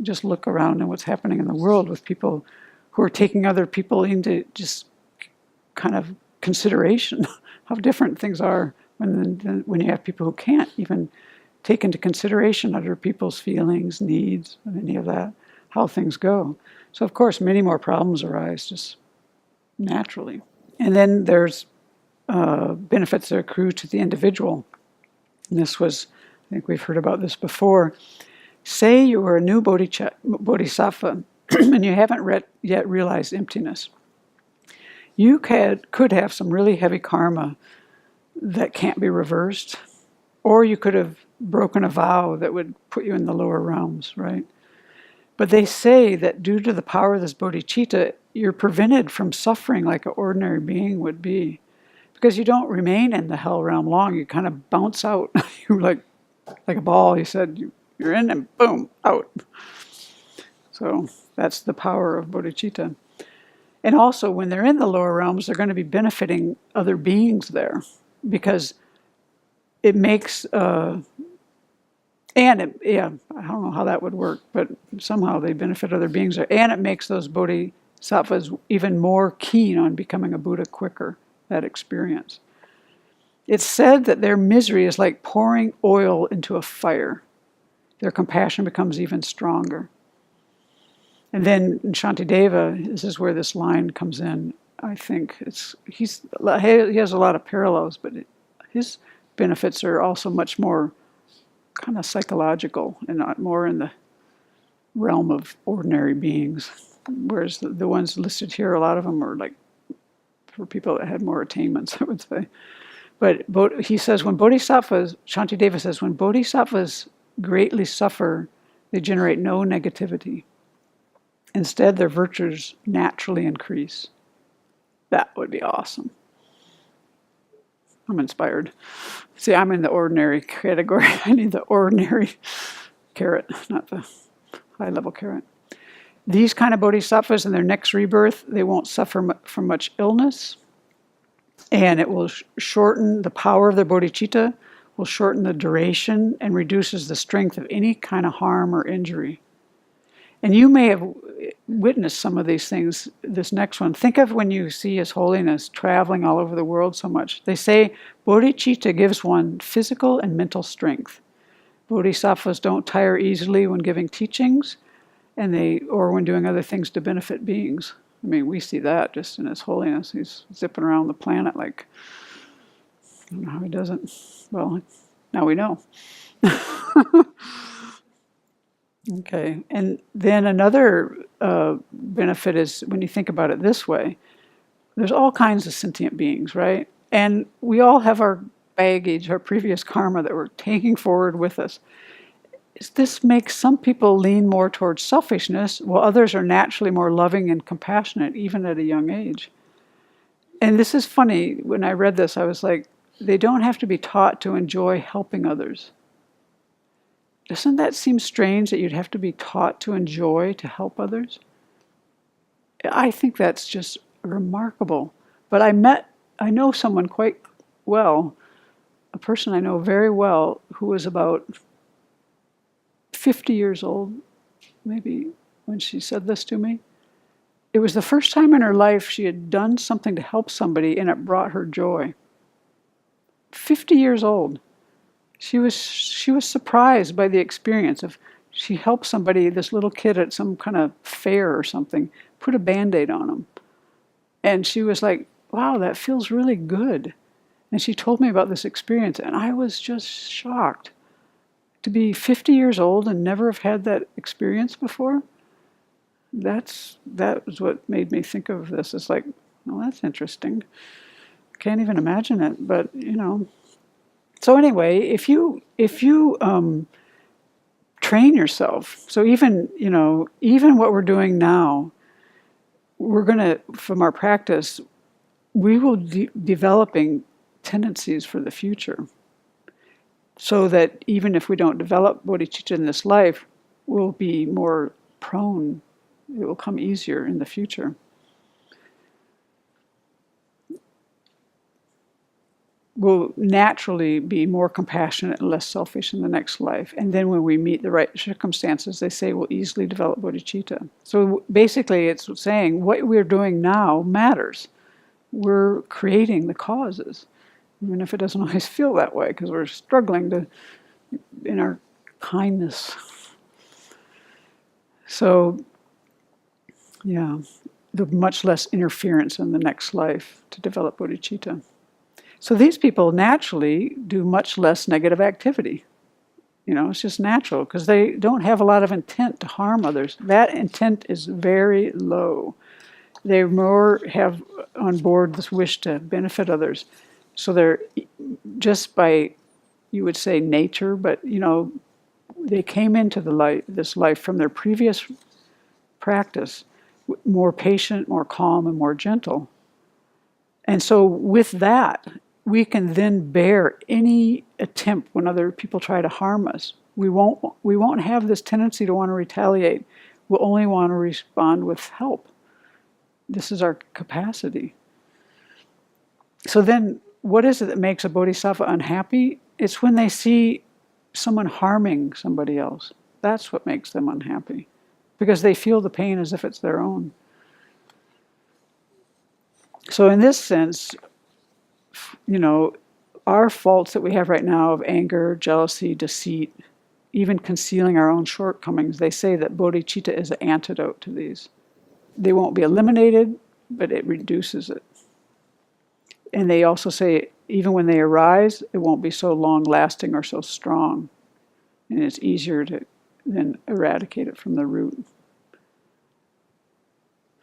S1: Just look around at what's happening in the world with people who are taking other people into just kind of consideration how different things are when you have people who can't even take into consideration other people's feelings, needs, any of that, how things go. So, of course, many more problems arise just naturally. And then there's benefits that accrue to the individual. And I think we've heard about this before. Say you are a new bodhisattva and you haven't yet realized emptiness. You could have some really heavy karma that can't be reversed, or you could have broken a vow that would put you in the lower realms, right? But they say that due to the power of this bodhicitta, you're prevented from suffering like an ordinary being would be. Because you don't remain in the hell realm long, you kind of bounce out. You're like a ball, you said, you're in and boom, out. So that's the power of bodhicitta. And also, when they're in the lower realms, they're going to be benefiting other beings there. Because it makes, I don't know how that would work, but somehow they benefit other beings there. And it makes those bodhisattvas even more keen on becoming a Buddha quicker, that experience. It's said that their misery is like pouring oil into a fire. Their compassion becomes even stronger. And then in Shantideva, this is where this line comes in. I think he has a lot of parallels, but his benefits are also much more kind of psychological and not more in the realm of ordinary beings. Whereas the ones listed here, a lot of them are like for people that had more attainments, I would say. But he says Shantideva says, when bodhisattvas greatly suffer, they generate no negativity. Instead, their virtues naturally increase. That would be awesome. I'm inspired. See, I'm in the ordinary category. I need the ordinary carrot, not the high-level carrot. These kind of bodhisattvas in their next rebirth, they won't suffer from much illness, and it will shorten the power of their bodhicitta, will shorten the duration, and reduces the strength of any kind of harm or injury. And you may have witnessed some of these things, this next one. Think of when you see His Holiness traveling all over the world so much. They say bodhicitta gives one physical and mental strength. Bodhisattvas don't tire easily when giving teachings, or when doing other things to benefit beings. I mean, we see that just in His Holiness. He's zipping around the planet like, I don't know how he does it. Well, now we know. Okay, and then another benefit is when you think about it this way, there's all kinds of sentient beings, right? And we all have our baggage, our previous karma that we're taking forward with us. This makes some people lean more towards selfishness, while others are naturally more loving and compassionate, even at a young age. And this is funny, when I read this, I was like, they don't have to be taught to enjoy helping others. Doesn't that seem strange that you'd have to be taught to enjoy, to help others? I think that's just remarkable. But I know someone quite well, a person I know very well, who was about 50 years old, maybe, when she said this to me. It was the first time in her life she had done something to help somebody and it brought her joy. 50 years old. She was surprised by the experience of, she helped somebody, this little kid at some kind of fair or something, put a Band-Aid on him. And she was like, wow, that feels really good. And she told me about this experience, and I was just shocked. To be 50 years old and never have had that experience before, that was what made me think of this. It's like, well, that's interesting. Can't even imagine it, but, So anyway, if you train yourself, so even what we're doing now, we're going to, from our practice, we will developing tendencies for the future. So that even if we don't develop bodhicitta in this life, we'll be more prone. It will come easier in the future. We'll naturally be more compassionate and less selfish in the next life. And then when we meet the right circumstances, they say we'll easily develop bodhicitta. So basically it's saying what we're doing now matters. We're creating the causes, even if it doesn't always feel that way, because we're struggling in our kindness. So, yeah, there'll be much less interference in the next life to develop bodhicitta. So these people naturally do much less negative activity. It's just natural because they don't have a lot of intent to harm others. That intent is very low. They more have on board this wish to benefit others. So they're just by, you would say, nature, but they came into this life from their previous practice more patient, more calm, and more gentle. And so with that, we can then bear any attempt when other people try to harm us. We won't have this tendency to want to retaliate. We'll only want to respond with help. This is our capacity. So then, what is it that makes a bodhisattva unhappy? It's when they see someone harming somebody else. That's what makes them unhappy, because they feel the pain as if it's their own. So in this sense, our faults that we have right now of anger, jealousy, deceit, even concealing our own shortcomings, they say that bodhicitta is an antidote to these. They won't be eliminated, but it reduces it. And they also say, even when they arise, it won't be so long-lasting or so strong. And it's easier to then eradicate it from the root.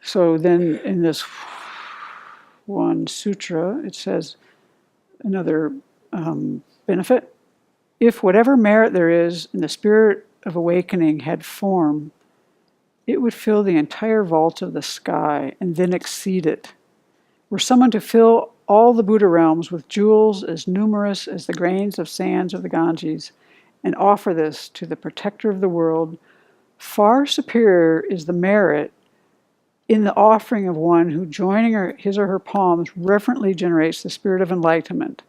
S1: So then in this one sutra, it says another benefit. If whatever merit there is in the spirit of awakening had form, it would fill the entire vault of the sky and then exceed it. Were someone to fill all the Buddha realms with jewels as numerous as the grains of sands of the Ganges and offer this to the protector of the world, far superior is the merit in the offering of one who, joining his or her palms, reverently generates the spirit of enlightenment,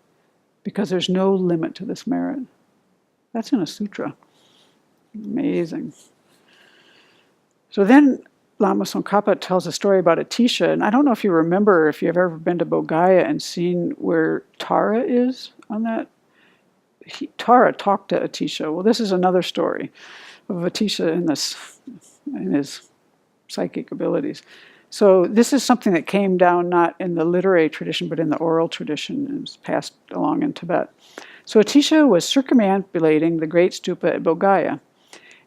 S1: because there's no limit to this merit. That's in a sutra. Amazing. So then Lama Tsongkhapa tells a story about Atisha, and I don't know if you remember, if you've ever been to Bodh Gaya and seen where Tara is on that. Tara talked to Atisha. Well, this is another story of Atisha in his psychic abilities. So this is something that came down not in the literary tradition, but in the oral tradition, and was passed along in Tibet. So Atisha was circumambulating the great stupa at Bodh Gaya,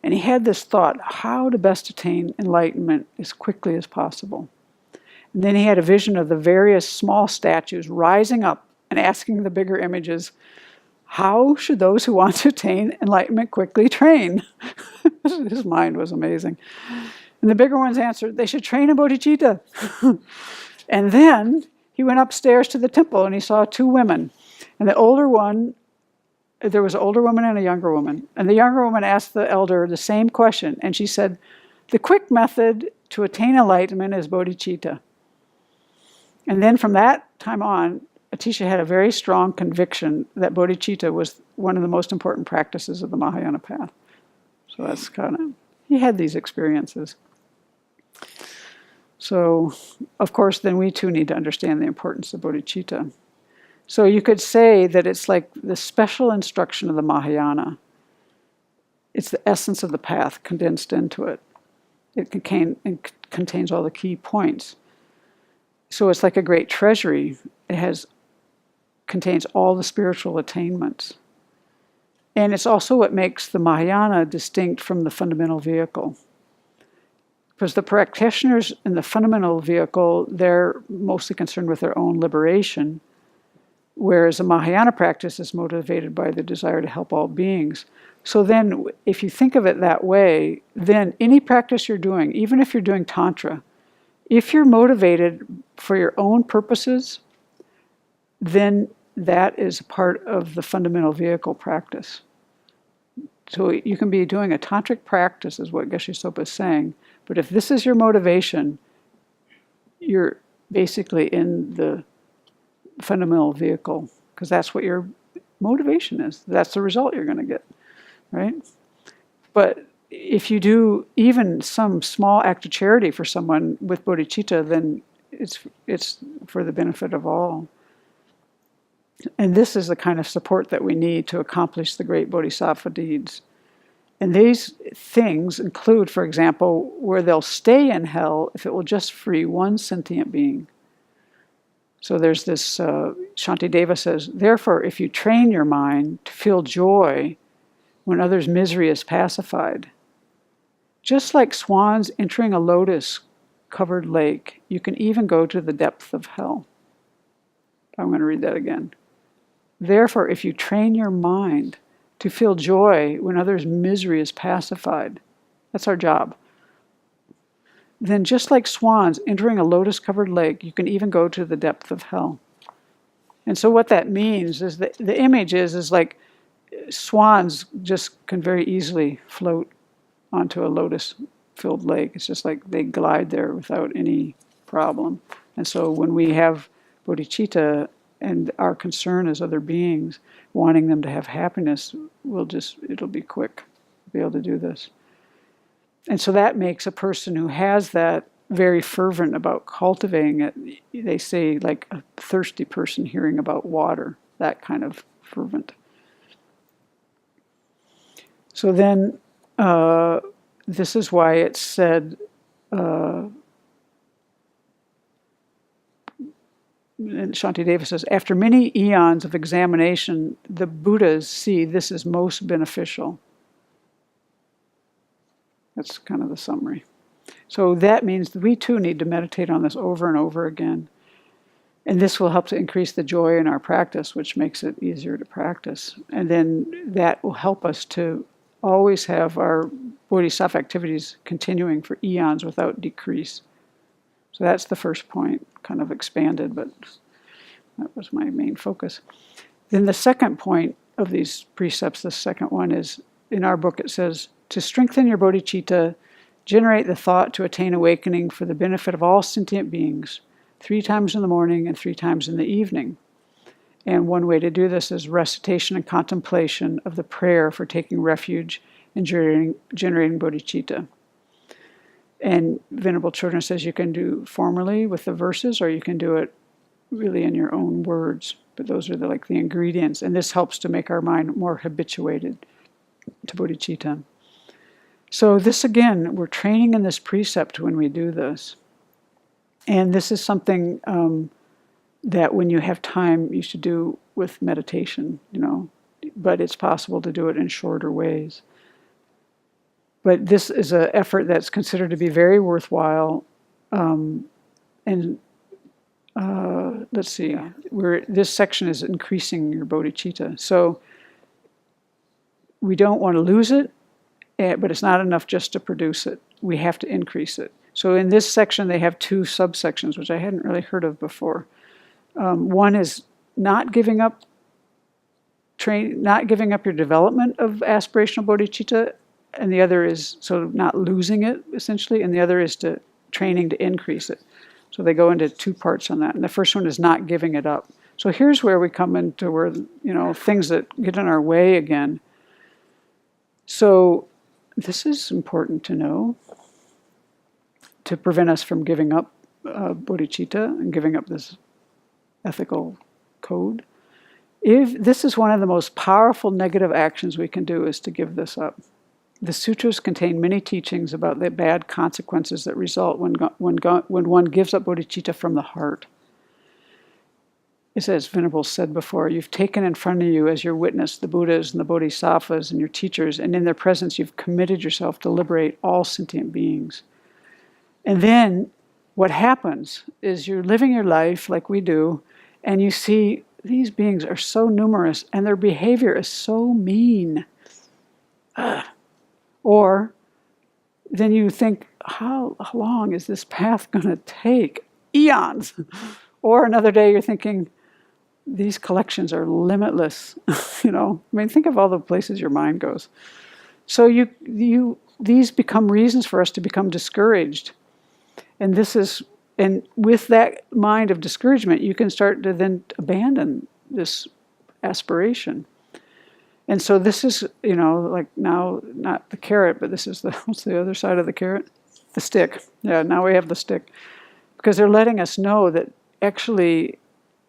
S1: and he had this thought, how to best attain enlightenment as quickly as possible. And then he had a vision of the various small statues rising up and asking the bigger images, how should those who want to attain enlightenment quickly train? His mind was amazing. And the bigger ones answered, they should train in bodhicitta. And then he went upstairs to the temple and he saw two women. And there was an older woman and a younger woman. And the younger woman asked the elder the same question. And she said, the quick method to attain enlightenment is bodhicitta. And then from that time on, Atisha had a very strong conviction that bodhicitta was one of the most important practices of the Mahayana path. So that's he had these experiences. So, of course, then we too need to understand the importance of bodhicitta. So you could say that it's like the special instruction of the Mahayana. It's the essence of the path condensed into it. It contains all the key points. So it's like a great treasury. It contains all the spiritual attainments. And it's also what makes the Mahayana distinct from the fundamental vehicle. Because the practitioners in the fundamental vehicle, they're mostly concerned with their own liberation, whereas the Mahayana practice is motivated by the desire to help all beings. So then, if you think of it that way, then any practice you're doing, even if you're doing Tantra, if you're motivated for your own purposes, then that is part of the fundamental vehicle practice. So you can be doing a tantric practice, is what Geshe Sopa is saying, but if this is your motivation, you're basically in the fundamental vehicle, because that's what your motivation is. That's the result you're going to get, right? But if you do even some small act of charity for someone with bodhicitta, then it's for the benefit of all. And this is the kind of support that we need to accomplish the great bodhisattva deeds. And these things include, for example, where they'll stay in hell if it will just free one sentient being. So there's this, Shantideva says, therefore, if you train your mind to feel joy when others' misery is pacified, just like swans entering a lotus-covered lake, you can even go to the depth of hell. I'm going to read that again. Therefore, if you train your mind to feel joy when others' misery is pacified, that's our job, then just like swans entering a lotus-covered lake, you can even go to the depth of hell. And so what that means is that the image is like swans just can very easily float onto a lotus-filled lake. It's just like they glide there without any problem. And so when we have bodhicitta and our concern as other beings, wanting them to have happiness, it'll be quick to be able to do this. And so that makes a person who has that very fervent about cultivating it, they say like a thirsty person hearing about water. that kind of fervent. So then, this is why it's said, and Shantideva says, after many eons of examination, the Buddhas see this is most beneficial. That's kind of the summary. So that means that we too need to meditate on this over and over again. And this will help to increase the joy in our practice, which makes it easier to practice. And then that will help us to always have our bodhisattva activities continuing for eons without decrease. So that's the first point, kind of expanded, but that was my main focus. Then the second point of these precepts, the second one is, in our book it says, to strengthen your bodhicitta, generate the thought to attain awakening for the benefit of all sentient beings, 3 times in the morning and 3 times in the evening. And one way to do this is recitation and contemplation of the prayer for taking refuge and generating bodhicitta. And Venerable Children says you can do formally with the verses, or you can do it really in your own words. But those are the ingredients. And this helps to make our mind more habituated to bodhicitta. So this, again, we're training in this precept when we do this. And this is something that when you have time, you should do with meditation, But it's possible to do it in shorter ways. But this is an effort that's considered to be very worthwhile. Let's see, this section is increasing your bodhicitta. So we don't want to lose it, but it's not enough just to produce it. We have to increase it. So in this section, they have 2 subsections, which I hadn't really heard of before. One is not giving up your development of aspirational bodhicitta, and the other is not losing it, essentially, and the other is training to increase it. So they go into 2 parts on that. And the first one is not giving it up. So here's where we come into where, things that get in our way again. So this is important to know, to prevent us from giving up bodhicitta and giving up this ethical code. If this is one of the most powerful negative actions we can do, is to give this up. The sutras contain many teachings about the bad consequences that result when one gives up bodhicitta from the heart. It says, Venerable said before, you've taken in front of you as your witness the Buddhas and the Bodhisattvas and your teachers, and in their presence you've committed yourself to liberate all sentient beings. And then what happens is you're living your life like we do, and you see these beings are so numerous and their behavior is so mean. Or then you think, how long is this path going to take? Eons. Or another day you're thinking, these collections are limitless. Think of all the places your mind goes. So these become reasons for us to become discouraged. And with that mind of discouragement, you can start to then abandon this aspiration. And so this is, now, not the carrot, but this is what's the other side of the carrot? The stick. Yeah, now we have the stick. Because they're letting us know that actually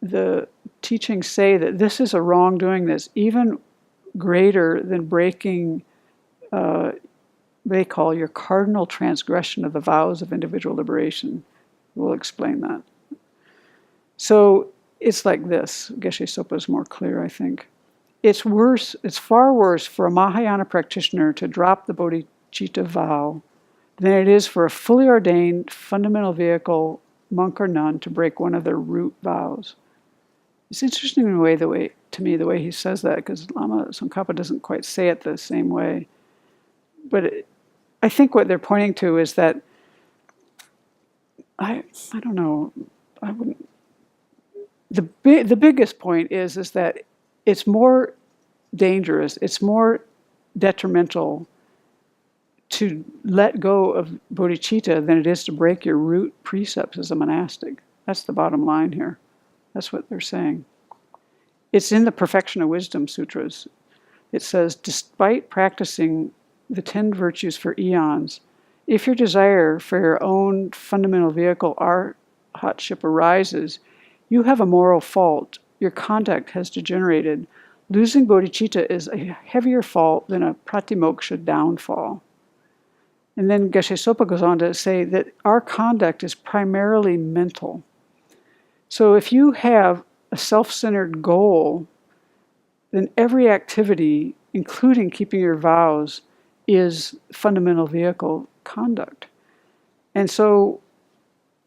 S1: the teachings say that this is a wrongdoing that's even greater than breaking, they call your cardinal transgression of the vows of individual liberation. We'll explain that. So it's like this. Geshe Sopa is more clear, I think. It's far worse for a Mahayana practitioner to drop the bodhicitta vow than it is for a fully ordained fundamental vehicle monk or nun to break one of their root vows. It's interesting in a way, to me, the way he says that, because Lama Tsongkhapa doesn't quite say it the same way. But I think what they're pointing to is that, I don't know, I wouldn't. The biggest point is that it's more dangerous, it's more detrimental to let go of bodhicitta than it is to break your root precepts as a monastic. That's the bottom line here. That's what they're saying. It's in the Perfection of Wisdom Sutras. It says, despite practicing the 10 virtues for eons, if your desire for your own fundamental vehicle arhatship arises, you have a moral fault your conduct has degenerated. Losing bodhicitta is a heavier fault than a pratimoksha downfall. And then Geshe Sopa goes on to say that our conduct is primarily mental. So if you have a self-centered goal, then every activity, including keeping your vows, is fundamental vehicle conduct. And so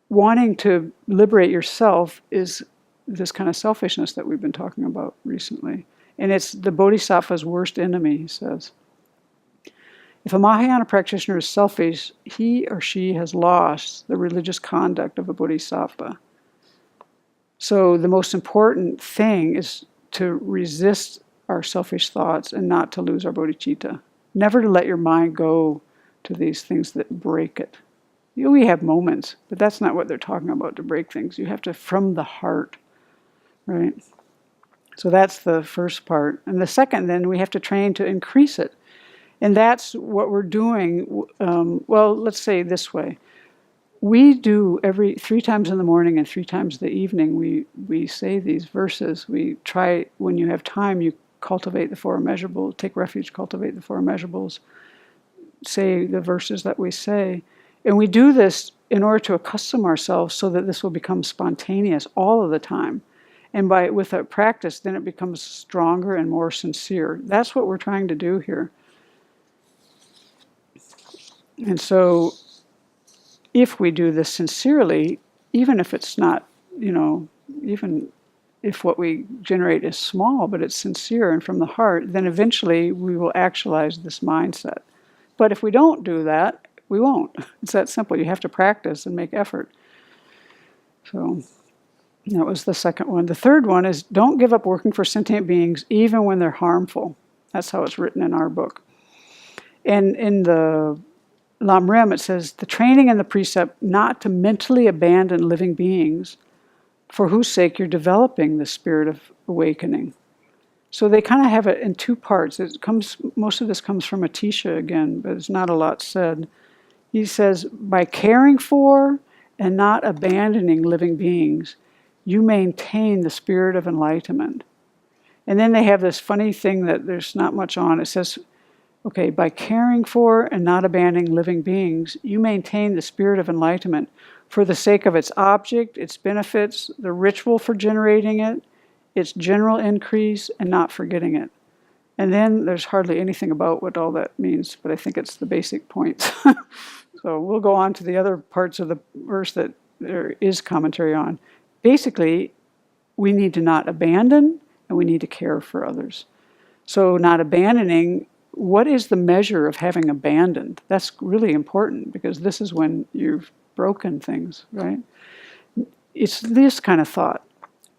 S1: wanting to liberate yourself is this kind of selfishness that we've been talking about recently. And it's the bodhisattva's worst enemy, he says. If a Mahayana practitioner is selfish, he or she has lost the religious conduct of a bodhisattva. So the most important thing is to resist our selfish thoughts and not to lose our bodhicitta. Never to let your mind go to these things that break it. We have moments, but that's not what they're talking about, to break things. You have to, from the heart, right? So that's the first part. And the second, then, we have to train to increase it. And that's what we're doing. Well, let's say this way. We do 3 times in the morning and 3 times in the evening, we say these verses. We try, when you have time, you cultivate the 4 immeasurables, take refuge, cultivate the 4 immeasurables, say the verses that we say. And we do this in order to accustom ourselves so that this will become spontaneous all of the time. And with a practice, then it becomes stronger and more sincere. That's what we're trying to do here. And so if we do this sincerely, even if it's not, even if what we generate is small, but it's sincere and from the heart, then eventually we will actualize this mindset. But if we don't do that, we won't. It's that simple. You have to practice and make effort. So that was the second one. The third one is don't give up working for sentient beings even when they're harmful. That's how it's written in our book. And in the Lamrim, it says, the training and the precept not to mentally abandon living beings for whose sake you're developing the spirit of awakening. So they kind of have it in 2 parts. Most of this comes from Atisha again, but it's not a lot said. He says, by caring for and not abandoning living beings, you maintain the spirit of enlightenment. And then they have this funny thing that there's not much on. It says, okay, by caring for and not abandoning living beings, you maintain the spirit of enlightenment for the sake of its object, its benefits, the ritual for generating it, its general increase, and not forgetting it. And then there's hardly anything about what all that means, but I think it's the basic points. So we'll go on to the other parts of the verse that there is commentary on. Basically, we need to not abandon, and we need to care for others. So not abandoning, what is the measure of having abandoned? That's really important, because this is when you've broken things, right? It's this kind of thought.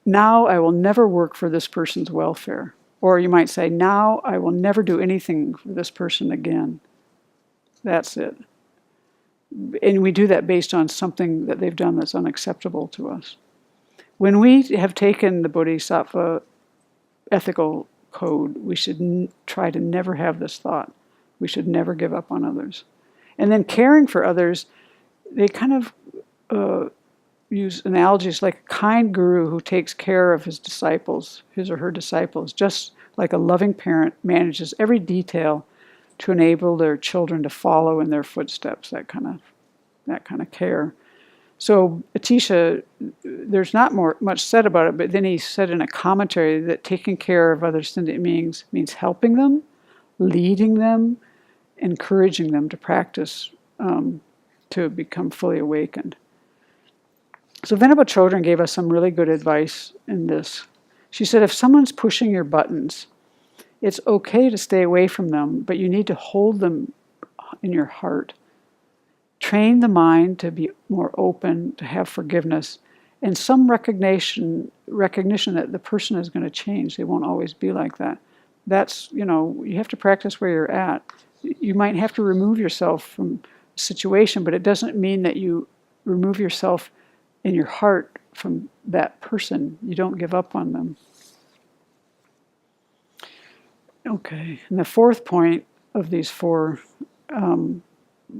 S1: Now I will never work for this person's welfare. Or you might say, now I will never do anything for this person again. That's it. And we do that based on something that they've done that's unacceptable to us. When we have taken the Bodhisattva ethical code, we should try to never have this thought. We should never give up on others. And then caring for others, they kind of use analogies like a kind guru who takes care of his disciples, his or her disciples, just like a loving parent manages every detail to enable their children to follow in their footsteps, that kind of care. So Atisha, there's not much said about it, but then he said in a commentary that taking care of other sentient beings means helping them, leading them, encouraging them to practice to become fully awakened. So Venerable Chodron gave us some really good advice in this. She said, if someone's pushing your buttons, it's okay to stay away from them, but you need to hold them in your heart. Train the mind to be more open, to have forgiveness, and some recognition that the person is going to change. They won't always be like that. That's, you have to practice where you're at. You might have to remove yourself from a situation, but it doesn't mean that you remove yourself in your heart from that person. You don't give up on them. Okay, and the fourth point of these 4,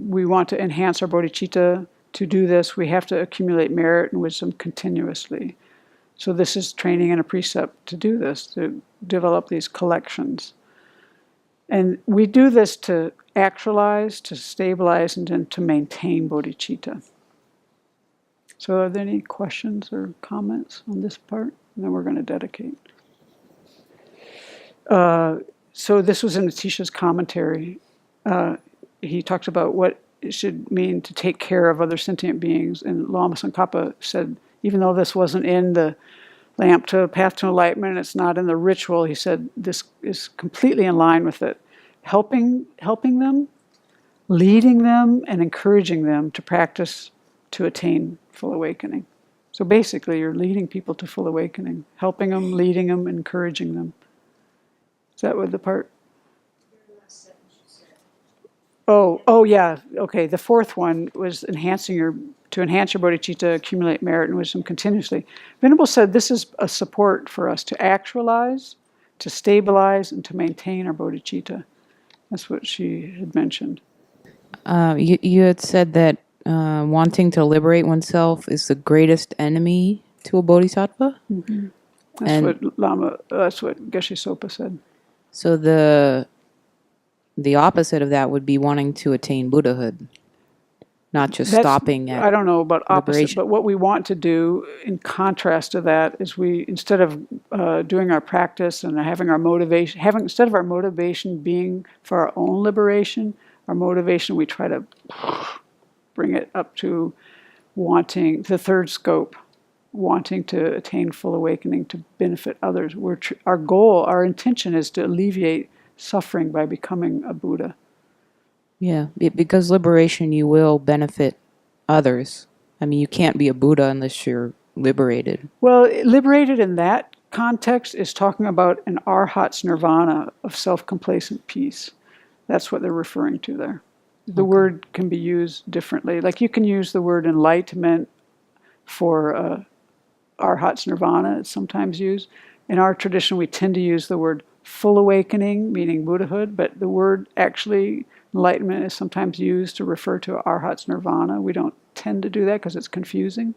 S1: we want to enhance our bodhicitta. To do this, we have to accumulate merit and wisdom continuously. So this is training and a precept to do this, to develop these collections. And we do this to actualize, to stabilize, and then to maintain bodhicitta. So are there any questions or comments on this part? And then we're going to dedicate. So this was in Atisha's commentary. He talks about what it should mean to take care of other sentient beings. And Lama Tsongkhapa said, even though this wasn't in the lamp to path to enlightenment, it's not in the ritual, he said this is completely in line with it. Helping them, leading them, and encouraging them to practice to attain full awakening. So basically, you're leading people to full awakening, helping them, leading them, encouraging them. Is that what the part? Oh yeah. Okay. The fourth one was to enhance your bodhicitta, accumulate merit and wisdom continuously. Venerable said this is a support for us to actualize, to stabilize, and to maintain our bodhicitta. That's what she had mentioned.
S2: You had said that wanting to liberate oneself is the greatest enemy to a bodhisattva.
S1: Mm-hmm. That's what Geshe Sopa said.
S2: So the opposite of that would be wanting to attain Buddhahood, not just stopping at.
S1: I don't know about opposite,
S2: liberation.
S1: but what we want to do in contrast to that is we, instead of doing our practice and having our motivation, instead of our motivation being for our own liberation, our motivation, we try to bring it up to wanting the third scope, wanting to attain full awakening to benefit others. Our goal, our intention is to alleviate suffering by becoming a Buddha.
S2: Yeah, because liberation, you will benefit others. I mean, you can't be a Buddha unless you're liberated.
S1: Well, liberated in that context is talking about an arhat's nirvana of self-complacent peace. That's what they're referring to there. The word can be used differently. Like you can use the word enlightenment for arhat's nirvana. It's sometimes used. In our tradition, we tend to use the word full awakening, meaning Buddhahood, but the word actually enlightenment is sometimes used to refer to arhat's nirvana. We don't tend to do that because it's confusing.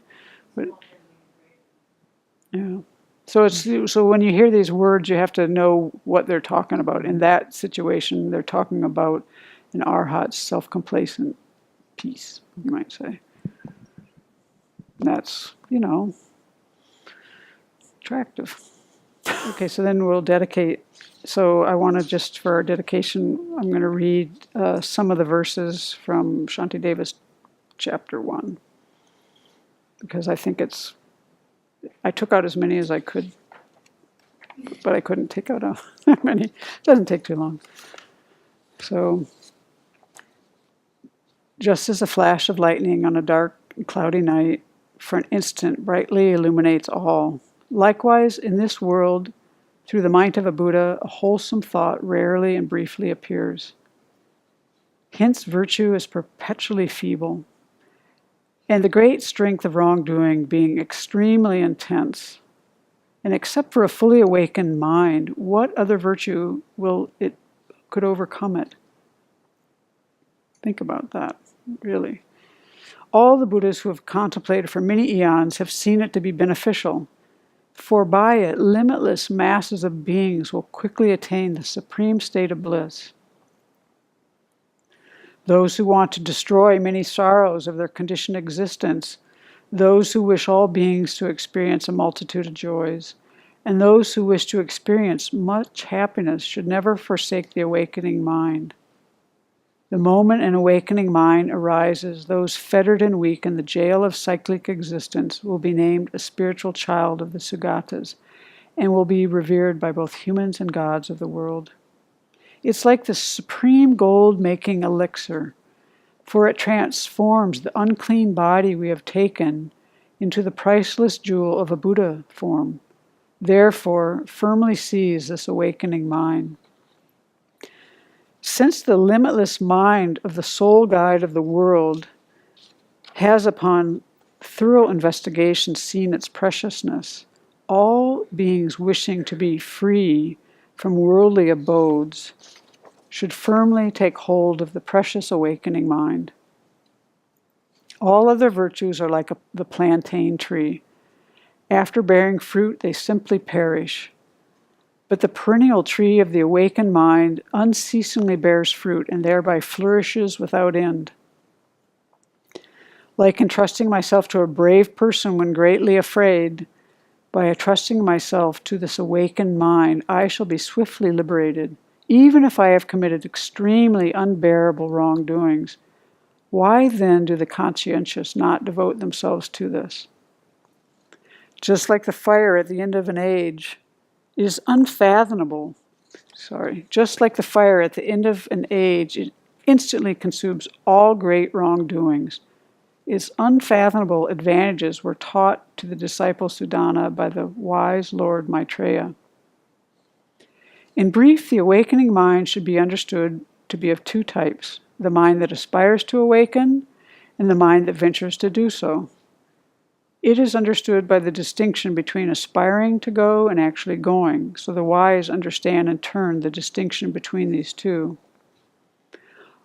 S1: But yeah. So when you hear these words, you have to know what they're talking about. In that situation, they're talking about an arhat's self-complacent peace, you might say. That's, attractive. Okay, so then we'll dedicate. So I want to just, for our dedication, I'm going to read some of the verses from Shantideva's chapter 1. Because I think I took out as many as I could, but I couldn't take out that many. It doesn't take too long. So, just as a flash of lightning on a dark and cloudy night, for an instant brightly illuminates all, likewise in this world, through the mind of a Buddha, a wholesome thought rarely and briefly appears. Hence virtue is perpetually feeble, and the great strength of wrongdoing being extremely intense. And except for a fully awakened mind, what other virtue could overcome it? Think about that, really. All the Buddhas who have contemplated for many eons have seen it to be beneficial, for by it limitless masses of beings will quickly attain the supreme state of bliss. Those who want to destroy many sorrows of their conditioned existence, those who wish all beings to experience a multitude of joys, and those who wish to experience much happiness should never forsake the awakening mind. The moment an awakening mind arises, those fettered and weak in the jail of cyclic existence will be named a spiritual child of the Sugatas and will be revered by both humans and gods of the world. It's like the supreme gold-making elixir, for it transforms the unclean body we have taken into the priceless jewel of a Buddha form. Therefore, firmly seize this awakening mind. Since the limitless mind of the sole guide of the world has upon thorough investigation seen its preciousness, all beings wishing to be free from worldly abodes should firmly take hold of the precious awakening mind. All other virtues are like the plantain tree. After bearing fruit, they simply perish. But the perennial tree of the awakened mind unceasingly bears fruit and thereby flourishes without end. Like entrusting myself to a brave person when greatly afraid, by entrusting myself to this awakened mind, I shall be swiftly liberated, even if I have committed extremely unbearable wrongdoings. Why then do the conscientious not devote themselves to this? Just like the fire at the end of an age is unfathomable. Just like the fire at the end of an age, it instantly consumes all great wrongdoings. Its unfathomable advantages were taught to the disciple Sudana by the wise Lord Maitreya. In brief, the awakening mind should be understood to be of two types: the mind that aspires to awaken and the mind that ventures to do so. It is understood by the distinction between aspiring to go and actually going, so the wise understand in turn the distinction between these two.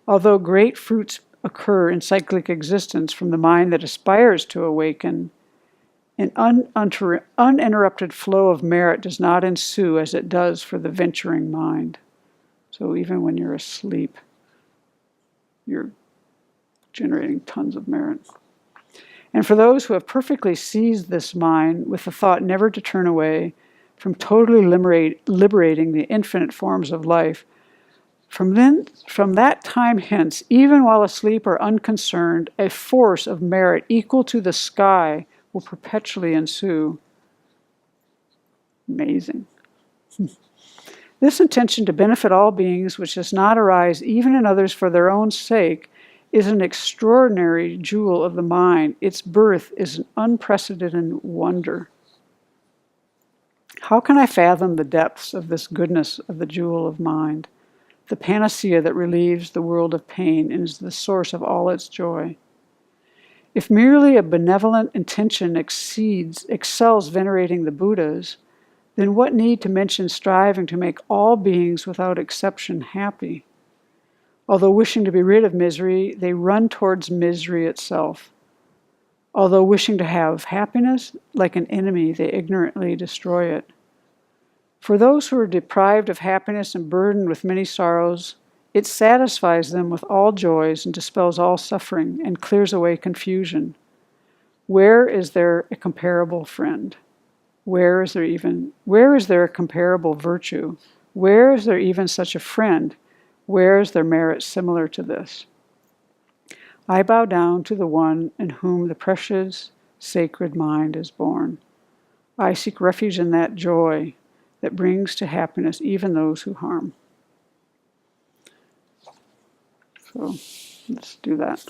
S1: Although great fruits occur in cyclic existence from the mind that aspires to awaken, an uninterrupted flow of merit does not ensue as it does for the venturing mind. So even when you're asleep, you're generating tons of merit. And for those who have perfectly seized this mind with the thought never to turn away from totally liberating the infinite forms of life, from that time hence, even while asleep or unconcerned, a force of merit equal to the sky will perpetually ensue. Amazing. This intention to benefit all beings, which does not arise even in others for their own sake, is an extraordinary jewel of the mind. Its birth is an unprecedented wonder. How can I fathom the depths of this goodness of the jewel of mind, the panacea that relieves the world of pain and is the source of all its joy? If merely a benevolent intention excels venerating the Buddhas, then what need to mention striving to make all beings without exception happy? Although wishing to be rid of misery, they run towards misery itself. Although wishing to have happiness, like an enemy, they ignorantly destroy it. For those who are deprived of happiness and burdened with many sorrows, it satisfies them with all joys and dispels all suffering and clears away confusion. Where is there a comparable friend? Where is there a comparable virtue? Where is there even such a friend? Where is there merit similar to this? I bow down to the one in whom the precious, sacred mind is born. I seek refuge in that joy that brings to happiness even those who harm. So let's do that.